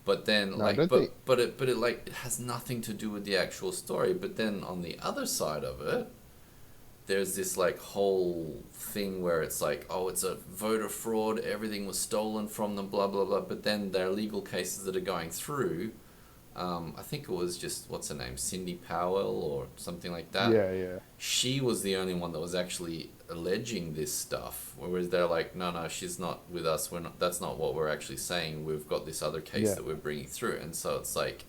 But then No, I don't think. but it like it has nothing to do with the actual story. But then on the other side of it, there's this like whole thing where it's like, oh, it's a voter fraud, everything was stolen from them, blah blah blah. But then there are legal cases that are going through. I think it was just, what's her name, Cindy Powell or something like that. Yeah, yeah, She was the only one that was actually alleging this stuff, whereas they're like, no, she's not with us. We're not. That's not what we're actually saying. We've got this other case yeah. that we're bringing through, and so it's like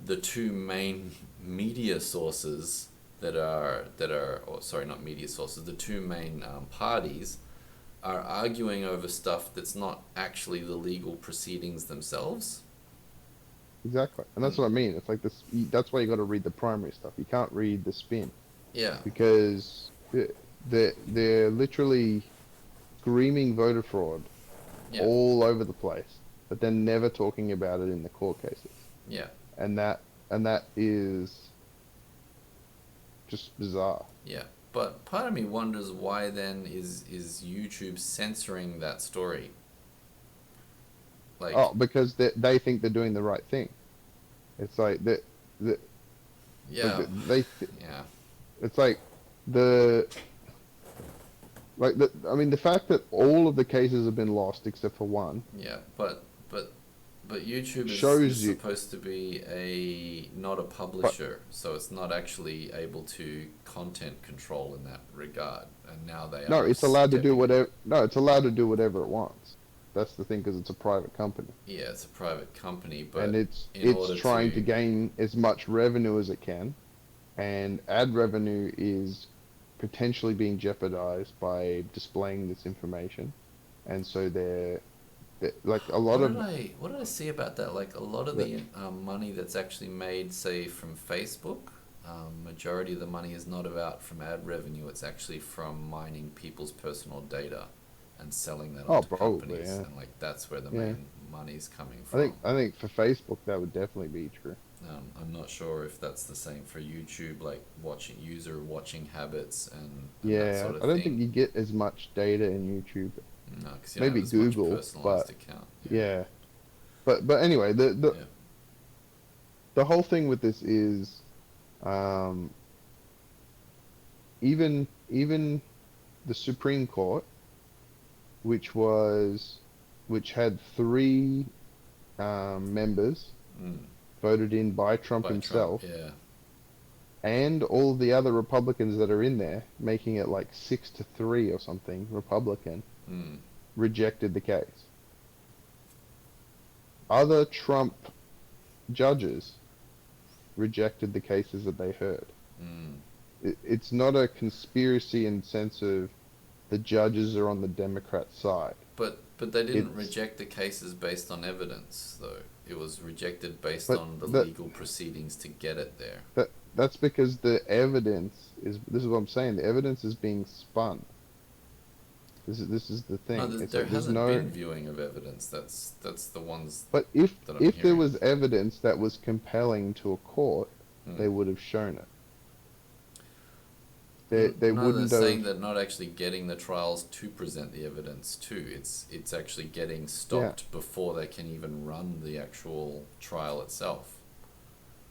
the two main media sources or sorry, not media sources, the two main, parties are arguing over stuff that's not actually the legal proceedings themselves. Exactly. And that's And what I mean. It's like this. That's why you got to read the primary stuff. You can't read the spin yeah, because they're literally screaming voter fraud yeah, all over the place, but then never talking about it in the court cases. yeah, And that is just bizarre. yeah. But part of me wonders why then is YouTube censoring that story? Like, Oh, because they think they're doing the right thing. It's like that Like Yeah, they, yeah, it's like the I mean, the fact that all of the cases have been lost except for one yeah. But YouTube is shows you. supposed to be a not a But publisher, so it's not actually able to content control in that regard. And now they no, are it's allowed to do stepping in. whatever. No, it's allowed to do whatever it wants. That's the thing, because it's a private company, Yeah, it's a private company, and but in it's order trying to to gain as much revenue as it can, and ad revenue is potentially being jeopardized by displaying this information, and so they're like a lot of what did I see about that? Like a lot of the. the money that's actually made, say from Facebook, majority of the money is not about from ad revenue. It's actually from mining people's personal data and selling that Oh, onto probably, companies, yeah, and like that's where the yeah. main money's coming from. I think for Facebook that would definitely be true. I'm not sure if that's the same for YouTube, like watching habits and that Yeah, sort of I don't think thing. you get as much data in YouTube. No, because you don't have Maybe as much Google, personalized but account. Yeah, yeah. But anyway, yeah. the whole thing with this is, um, even the Supreme Court, which was which had three members Mm. voted in by Trump By Trump. himself, Yeah. and all the other Republicans that are in there, making it like 6-3 or something, Republican, Mm. rejected the case. Other Trump judges rejected the cases that they heard. Mm. It's not a conspiracy in the sense of the judges are on the Democrat side. But they didn't It's reject the cases based on evidence, though. It was rejected based but on the that legal proceedings to get it there. that's because the evidence is, this is what I'm saying, the evidence is being spun. This is the No, thing. It's there like there's hasn't no. been viewing of evidence. That's the ones But that I'm if there hearing. was evidence that was compelling to a court, Hmm. they would have shown it. They No, they're wouldn't have. saying they're not actually getting the trials to present the evidence too. It's actually getting Yeah. stopped before they can even run the actual trial itself.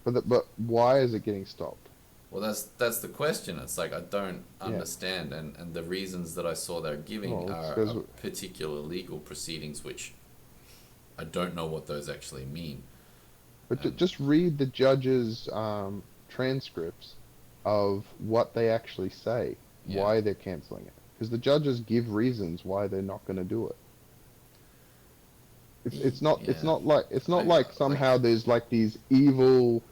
But why is it getting stopped? Well, that's the question. It's like I don't Yeah. understand, and the reasons that I saw they're giving Well, it's are because. particular legal proceedings, which I don't know what those actually mean. But And just read the judges' transcripts of what they actually say, yeah, why they're canceling it. Because the judges give reasons why they're not going to do it. It's yeah. not like I like. somehow there's like these evil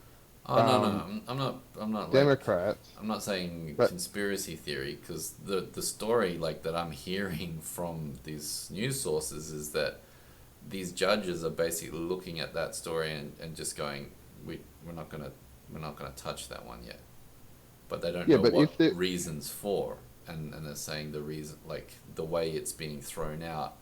Oh no, um, I'm not like Democrats. I'm not saying But conspiracy theory, because the story like that I'm hearing from these news sources is that these judges are basically looking at that story and just going, we're not gonna we're not gonna touch that one yet, but they don't yeah, know but what if they reasons for, and they're saying the reason, like the way it's being thrown out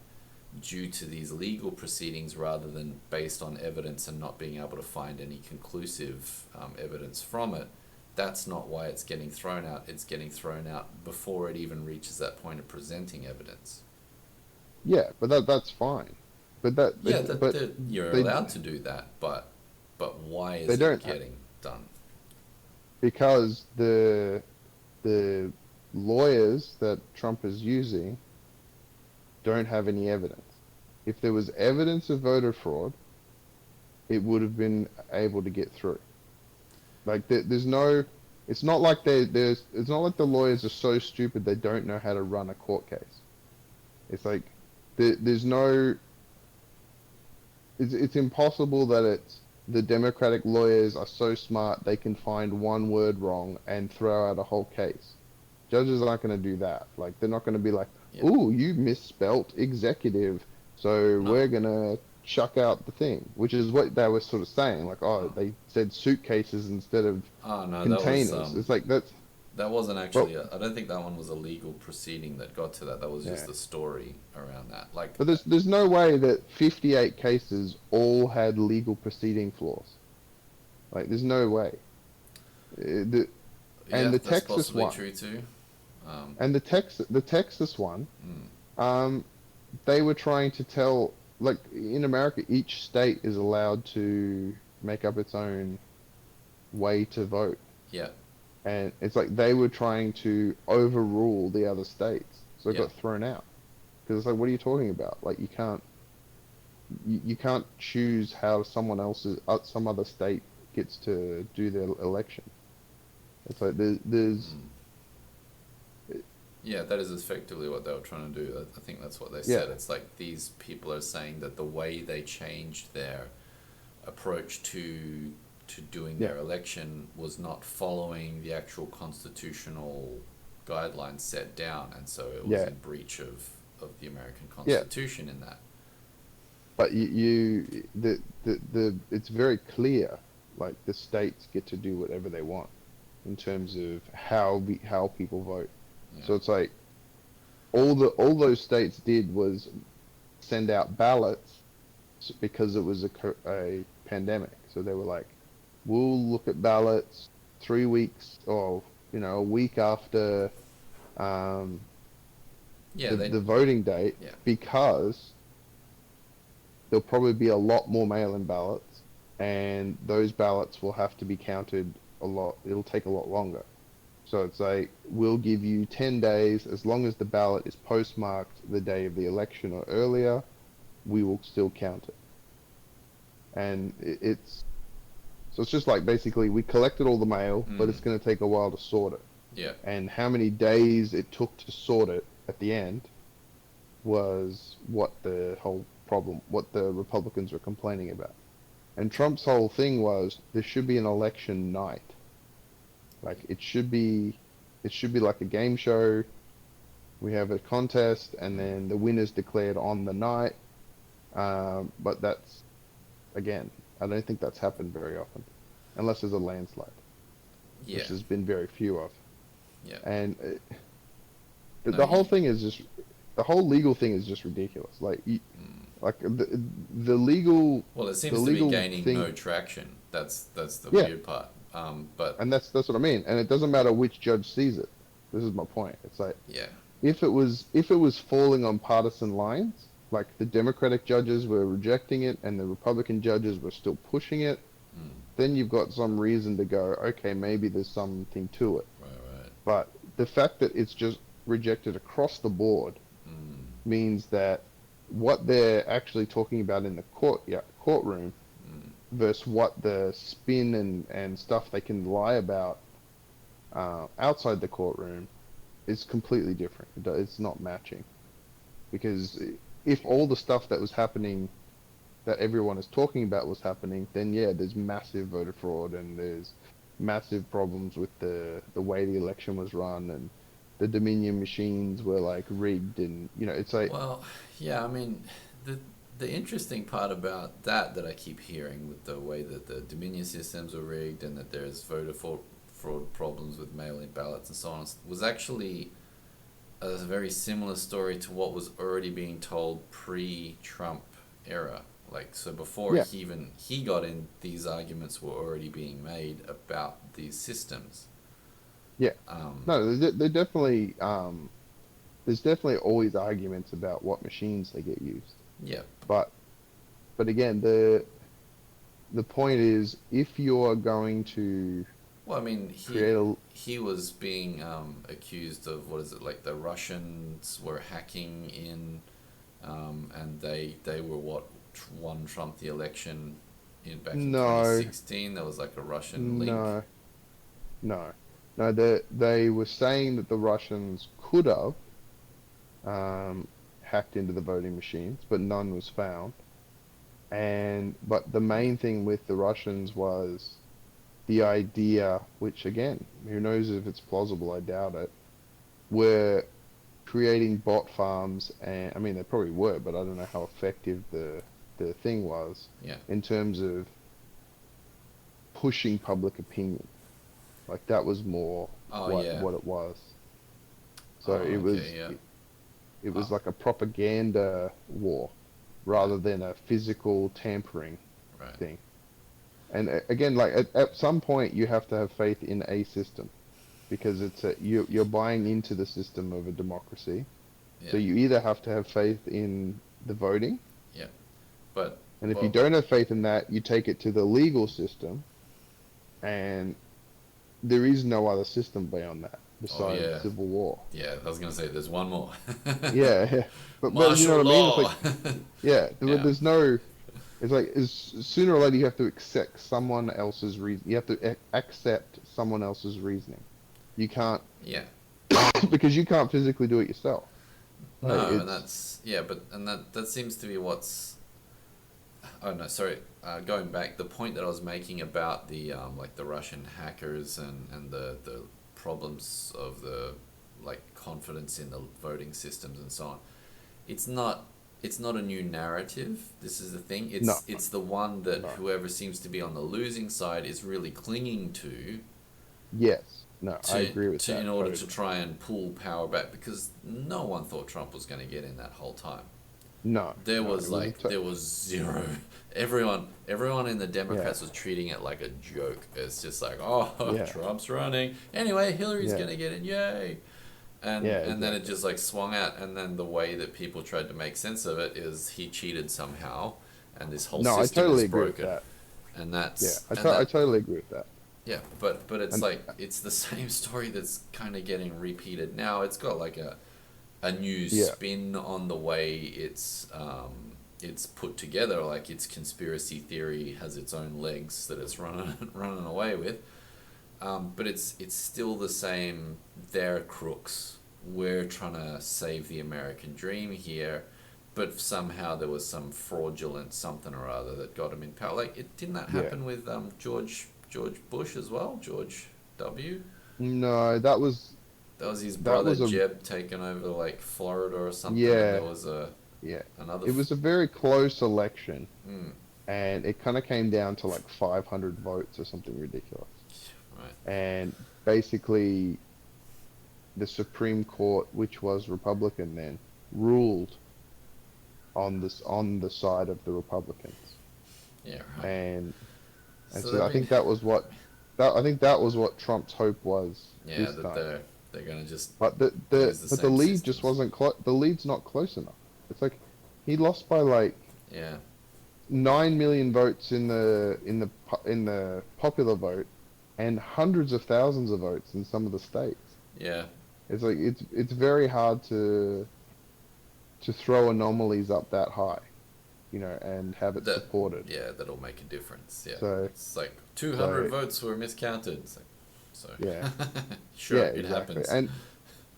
due to these legal proceedings rather than based on evidence and not being able to find any conclusive evidence from it. That's not why it's getting thrown out. It's getting thrown out before it even reaches that point of presenting evidence. yeah, but that's fine. But Yeah, but you're they allowed to do that, but why they is it don't getting done? because the lawyers that Trump is using don't have any evidence. If there was evidence of voter fraud, it would have been able to get through. Like there's no, it's not like it's not like the lawyers are so stupid they don't know how to run a court case. It's like there's no, it's impossible that it's the Democratic lawyers are so smart they can find one word wrong and throw out a whole case. Judges aren't going to do that. Like they're not going to be like, Yeah, "Ooh, you misspelt executive, so no, we're gonna chuck out the thing," which is what they were sort of saying. Like, oh, oh, they said suitcases instead of oh no, containers. It's like that's that wasn't well, actually. I don't think that one was a legal proceeding that got to that. That was just yeah. the story around that. Like, But there's no way that 58 cases all had legal proceeding flaws. Like, there's no way. The, and yeah, the that's Texas possibly one, true too. and the Texas one, Mm, um, they were trying to tell, like in America, each state is allowed to make up its own way to vote. Yeah. And it's like they were trying to overrule the other states, so it Yeah. got thrown out. Because it's like, what are you talking about? Like, you can't choose how someone else's some other state gets to do their election. It's like there's Mm. Yeah, that is effectively what they were trying to do. I think that's what they yeah, said. It's like these people are saying that the way they changed their approach to doing yeah, their election was not following the actual constitutional guidelines set down, and so it was yeah, in breach of the American yeah. Constitution in that. But the it's very clear. Like the states get to do whatever they want in terms of how people vote. Yeah. So it's like all those states did was send out ballots because it was a pandemic. So they were like, we'll look at ballots 3 weeks or a week after um, Yeah, they. the voting date Yeah. because there'll probably be a lot more mail-in ballots, and those ballots will have to be counted a lot. It'll take a lot longer. So it's like, we'll give you 10 days. As long as the ballot is postmarked the day of the election or earlier, we will still count it. And so it's just like basically we collected all the mail, but Mm. it's going to take a while to sort it. Yeah. And how many days it took to sort it at the end was what the whole problem, what the Republicans were complaining about. And Trump's whole thing was there should be an election night. Like it should be like a game show. We have a contest, and Mm. then the winner's declared on the night. But that's again, I don't think that's happened very often, unless there's a landslide, which Yeah. there's been very few of. Yeah. And No. the whole thing is just the whole legal thing is just ridiculous. Mm. Like the legal Well, it the seems to be legal gaining thing. no traction. That's the Yeah, weird part. But and that's what I mean. And it doesn't matter which judge sees it. This is my point. It's like yeah. if it was falling on partisan lines, like the Democratic judges were rejecting it and the Republican judges were still pushing it, Mm. then you've got some reason to go, okay, maybe there's something to it. Right. Right. But the fact that it's just rejected across the board Mm. means that what they're actually talking about in the courtroom Mm. versus what the spin and stuff they can lie about outside the courtroom is completely different. It's not matching. Because if all the stuff that was happening that everyone is talking about was happening, then yeah, there's massive voter fraud and there's massive problems with the way the election was run and the Dominion machines were like rigged and it's like Well, yeah. I mean, the the interesting part about that I keep hearing with the way that the Dominion systems are rigged and that there's fraud problems with mail-in ballots and so on was actually a very similar story to what was already being told pre-Trump era. Like, so before yeah, he got in, these arguments were already being made about these systems. yeah. Um, No, there's definitely always arguments about what machines they get used. yeah. But again, the point is if you're going to Well, I mean, create a he was being accused of, what is it, like the Russians were hacking in, and they were what won Trump the election in back in no, 2016. There was like a Russian link. no, no, no. They were saying that the Russians could have hacked into the voting machines, but none was found. But the main thing with the Russians was the idea, which again, who knows if it's plausible, I doubt it, were creating bot farms, and I mean they probably were, but I don't know how effective the thing was Yeah. in terms of pushing public opinion. Like that was more Oh what yeah. what it was. Oh, So it was okay. Yeah. it was Oh, like a propaganda war right. rather than a physical tampering Right. thing. And again, like at some point, you have to have faith in a system because you're buying into the system of a democracy. Yeah. So you either have to have faith in the voting, Yeah. But and if you well, don't have faith in that, you take it to the legal system, and there is no other system beyond that Oh besides yeah, civil war. yeah. I was gonna say there's one more. Yeah, yeah. But you know Martial what I mean? It's like, law. yeah, Yeah, there's no. It's like sooner or later you have to accept someone else's reason. You have to accept someone else's reasoning. You can't yeah. because you can't physically do it yourself. Like No, and it's that's yeah, but and that seems to be what's. Oh no, sorry. Going back, the point that I was making about the like the Russian hackers and the problems of the like confidence in the voting systems and so on. It's not it's not a new narrative. This is the thing. no, It's the one that no. whoever seems to be on the losing side is really clinging Yes, no. I to agree with to in that order to totally. try and pull power back because no one thought Trump was going to get in that whole time. No, There no. was It was there was zero. Everyone in the yeah, Democrats was treating it like a joke. It's just like, oh, yeah, Trump's running. Anyway, Hillary's yeah, gonna get in, yay! yeah. And then it Exactly. just like swung out. And then the way that people tried to make sense of it is he cheated somehow, and this whole No, I system is totally agree with broken. that. And Yeah, that's I totally agree with that. yeah. But it's And like it's the same story that's kind of getting repeated now. It's got like a new yeah, spin on the way it's put together. Like its conspiracy theory has its own legs that it's running running away with. But it's still the same. They're crooks. We're trying to save the American dream here, but somehow there was some fraudulent something or other that got him in power. Like it didn't that yeah. happen with George Bush as well? George W. No, That was his that brother was a Jeb taking over like Florida or something, and there yeah, was a yeah. another. It was a very close election, Mm, and it kind of came down to like 500 votes or something ridiculous. right. And basically, the Supreme Court, which was Republican then, ruled on the side of the Republicans, Yeah. Right. and So so that I mean think that was what I think that was what Trump's hope was yeah this that time. they're gonna just But use the the same lead just systems. wasn't the lead's not close enough. It's like he lost by like Yeah. 9 million votes in in the popular vote, and hundreds of thousands of votes in some of the states. Yeah. It's like it's very hard to throw anomalies up that high, and have it That supported. yeah, that'll make a difference. Yeah, So it's like 200 so votes were miscounted. It's like so. yeah, Sure, yeah, it exactly. happens.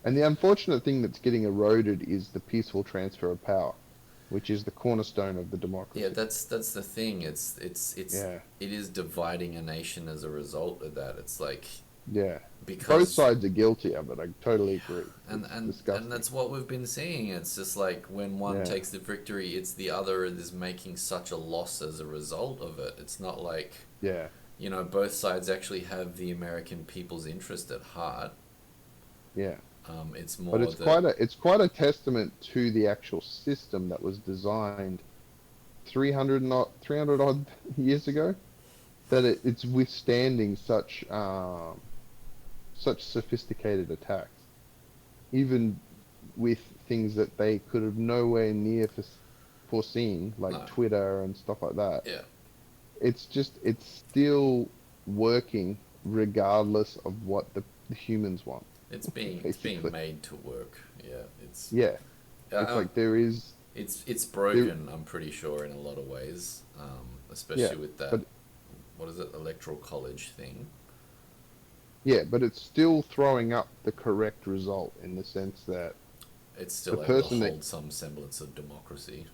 And the unfortunate thing that's getting eroded is the peaceful transfer of power, which is the cornerstone of the Yeah, democracy. that's the thing. Yeah, It is dividing a nation as a result of that. It's like yeah. Both because sides are guilty of it. I totally agree. It's and disgusting. that's what we've been seeing. It's just like when one Yeah, takes the victory, it's the other is making such a loss as a result of it. It's not like yeah, both sides actually have the American people's interest at heart. yeah. It's But more that it's quite a testament to the actual system that was designed 300 odd years ago, that it's withstanding such sophisticated attacks, even with things that they could have nowhere near foreseen, like no, Twitter and stuff like that. yeah, It's still working regardless of what the humans want, it's being basically. made to work. Yeah, it's Yeah, it's uh, like there is it's there, broken. I'm pretty sure in a lot of ways, yeah, especially with that but what is it electoral college thing. yeah, but it's still throwing up the correct result in the sense that It's the still able to person that hold some semblance of democracy.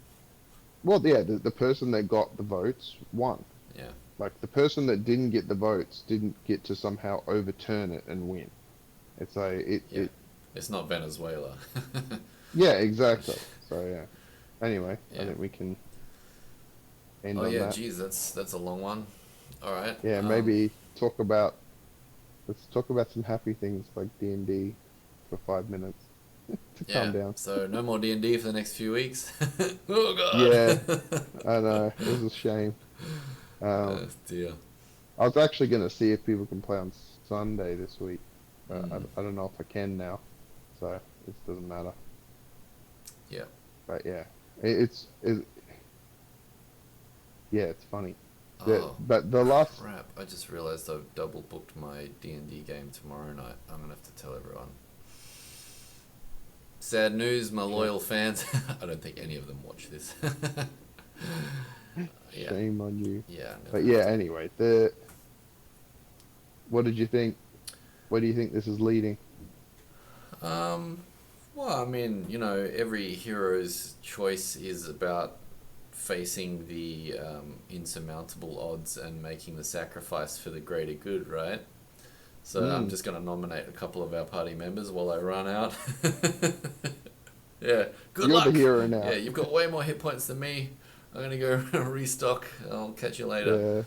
well, yeah, the person that got the votes won. Yeah, Like the person that didn't get the votes didn't get to somehow overturn it and win. It's like yeah. It's not Venezuela. yeah, exactly. So yeah. Anyway, I Yeah. think we can end Oh on yeah. that. Geez, that's a long one. All right. Yeah, maybe let's talk about some happy things like D&D for 5 minutes to calm Yeah. down. So no more D&D for the next few weeks. Oh Yeah, God. I know. It was a shame. Um, Dear. I was actually going to see if people can play on Sunday this week, but Mm, I don't know if I can now, so it doesn't matter. yeah. But yeah, it, it's it, yeah, it's funny. Oh, but the last. crap. I just realized I've double booked my D&D game tomorrow night. I'm going to have to tell everyone. Sad news, my loyal fans. I don't think any of them watch this. Yeah. Shame on you. Yeah. I'm But gonna yeah, have to- anyway, what did you think? Where do you think this is leading? Um, well, I mean, every hero's choice is about facing the insurmountable odds and making the sacrifice for the greater good, right? So I'm just going to nominate a couple of our party members while I run out. Yeah, good You're luck. the hero now. Yeah, you've got way more hit points than me. I'm going to go restock. I'll catch you later. Yeah,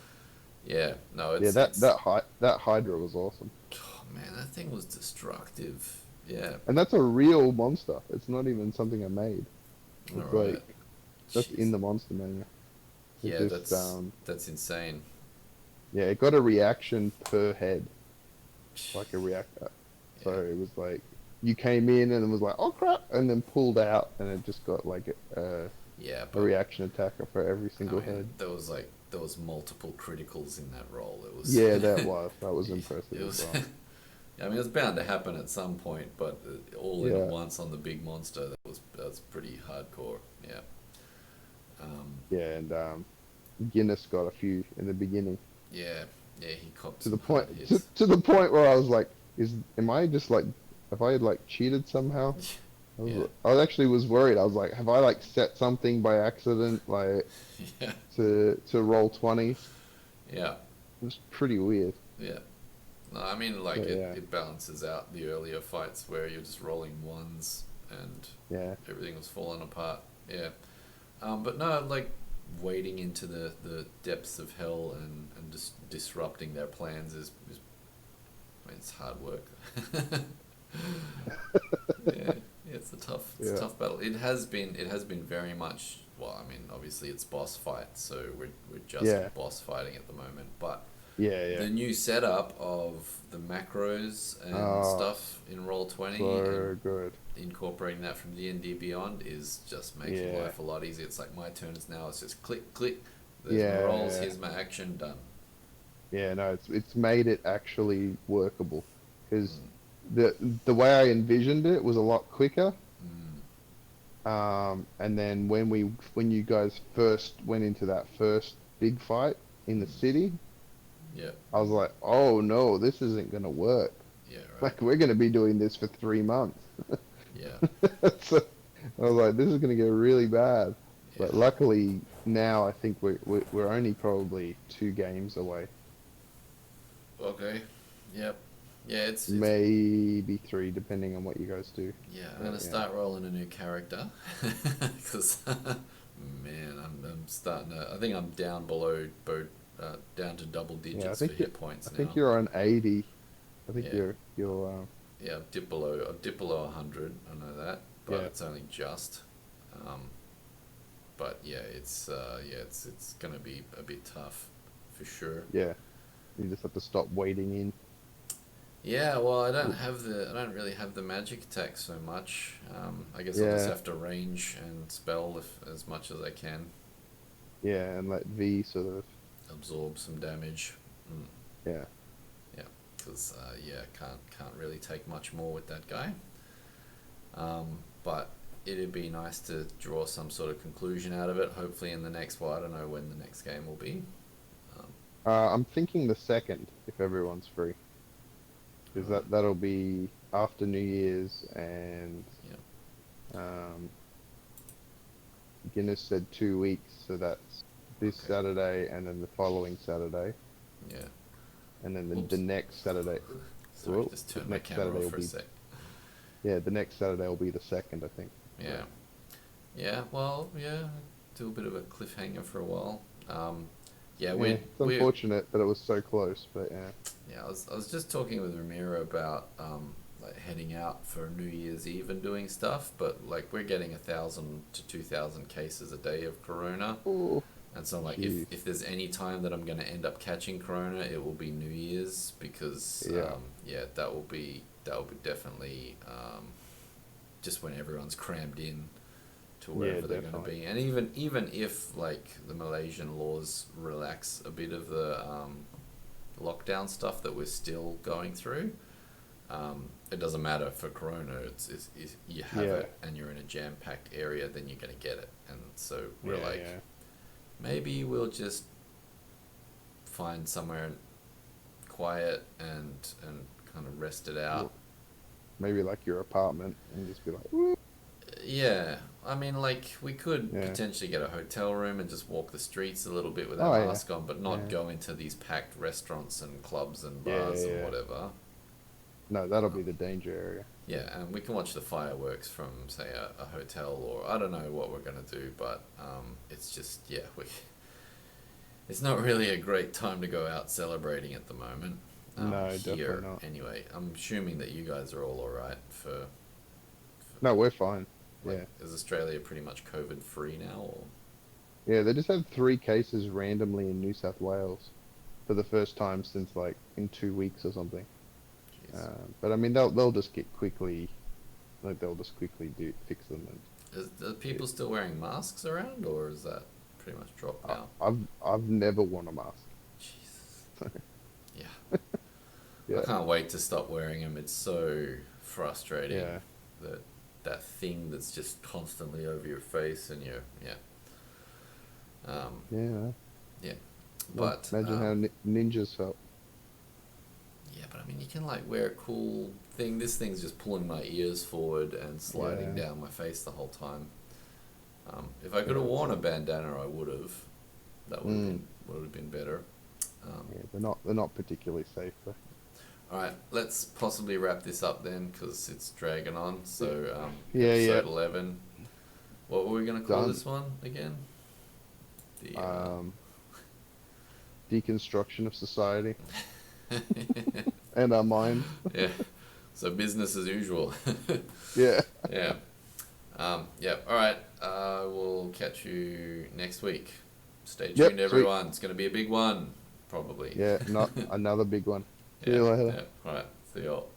Yeah, no, yeah. That Hydra was awesome, oh, man, that thing was destructive. Yeah. and that's a real monster. It's not even something I made. All It's right. like that's Jeez. in the Monster Manual. It Yeah, just, that's insane. yeah, it got a reaction per head, like a reactor. So Yeah. it was like you came in and it was like, oh crap, and then pulled out, and it just got like Yeah, a but reaction attacker for every I single mean, head. there was multiple criticals in that role. It was Yeah, that was impressive it was as well. I mean, it was bound to happen at some point, but all in Yeah. at once on the big monster, that was pretty hardcore. Yeah. Yeah, and Guinness got a few in the beginning Yeah, yeah, he copped to the some point hard to, hits. to the point where I was like, am I just like have I like cheated somehow? Yeah. I actually was worried. I was like, have I like set something by accident like Yeah, to roll 20? It yeah, was pretty weird. yeah. No, I mean, like, But it, yeah, it balances out the earlier fights where you're just rolling ones and yeah, everything was falling apart. Yeah. But no, like, wading into the depths of hell and just disrupting their plans is I mean, it's hard work. Yeah, it's a yeah, tough battle. It has been very much, well, I mean, obviously it's boss fight, so we're just yeah, boss fighting at the moment, but yeah, yeah. the new setup of the macros and Oh, stuff in Roll20 so and good. incorporating that from D&D Beyond is just making Yeah, life a lot easier. It's like my turn is now, it's just click, click, there's my rolls, yeah, here's my action, done. yeah. No, it's made it actually workable because Mm, the way I envisioned it was a lot quicker. mm, And then when you guys first went into that first big fight in the mm. city, Yeah, I was like, oh no, this isn't gonna work. yeah, right. Like we're gonna be doing this for 3 months. Yeah, So I was like, this is gonna get really bad. yeah. But luckily now I think we're only probably 2 games away, Okay. Yep. Yeah, it's maybe 3, depending on what you guys do. yeah. I'm But gonna yeah, start rolling a new character because man, I'm starting to. I think I'm down down to double yeah. digits for hit points I now. think you're on 80. I think Yeah, you're yeah. I've dipped below 100. I know that, but yeah, it's only just. Um, but yeah, it's gonna be a bit tough, for sure. yeah. You just have to stop waiting in. Yeah, well, I don't really have the magic attack so much. I guess I'll just Yeah, have to range and spell as much as I can, yeah, and let V sort of, absorb some damage. Mm, yeah, yeah, because yeah, can't really take much more with that guy. But it'd be nice to draw some sort of conclusion out of it. Hopefully in the next. Well, I don't know when the next game will be. Um, I'm thinking the second, if everyone's free, because alright, that'll be after New Year's, and yeah. um, Guinness said 2 weeks, so that's this Okay. Saturday, and then the following Saturday, Yeah. and then the Oops. next Saturday. Sorry, Well, just the turned my next camera Saturday off will for a be, sec. yeah, the next Saturday will be the second, I think. So, Yeah. Yeah. Well, yeah. Do a bit of a cliffhanger for a while. Yeah, yeah, it's we unfortunate that it was so close, but yeah, yeah. I was just talking with Ramiro about like heading out for New Year's Eve and doing stuff, but like we're getting 1,000 to 2,000 cases a day of Corona, oh, and so like jeez, if there's any time that I'm gonna end up catching Corona, it will be New Year's because yeah, yeah, that will be definitely just when everyone's crammed in. to wherever Yeah, they're going to definitely. be. And even if like the Malaysian laws relax a bit of the lockdown stuff that we're still going through, it doesn't matter for Corona. It's you have Yeah. it and you're in a jam packed area, then you're going to get it. And so we're Yeah, like, yeah. maybe we'll just find somewhere quiet and kind of rest it out. Well, maybe like your apartment and just be like, "Woo." Yeah, I mean, like we could Yeah. potentially get a hotel room and just walk the streets a little bit with our Oh yeah. mask on, but not Yeah. go into these packed restaurants and clubs and Yeah, bars and yeah. whatever. No, that'll be the danger area. Yeah, and we can watch the fireworks from, say, a hotel, or I don't know what we're gonna do, but it's just it's not really a great time to go out celebrating at the moment. No, Here definitely not. anyway. I'm assuming that you guys are all alright for No, we're fine. like, Yeah. is Australia pretty much COVID free now, or Yeah, they just had 3 cases randomly in New South Wales for the first time since like in 2 weeks or something. jeez. But I mean, they'll just get quickly, like they'll just quickly do fix them. Are people still wearing masks around, or is that pretty much dropped I, now? I've never worn a mask. Jesus. Yeah. I Yeah, can't wait to stop wearing them. It's so frustrating. yeah, That thing that's just constantly over your face and your yeah. yeah. Yeah. Well, But imagine how ninjas felt. yeah, but I mean you can like wear a cool thing. This thing's just pulling my ears forward and sliding Yeah, down my face the whole time. If I could have yeah, worn a bandana, I would have. That mm, would have been better. Um, yeah. They're not particularly safe. But All right, let's possibly wrap this up then, because it's dragging on. So, yeah, yeah. episode 11. What were we going to call Done. this one again? The Um, deconstruction of society and our minds. yeah. So business as usual. Yeah. Yeah. Yeah. All right. We'll catch you next week. Stay Yep. tuned, Sweet. everyone. It's going to be a big one, probably. Yeah. Not another big one. See Yeah. you later. Yeah. All right. See y'all.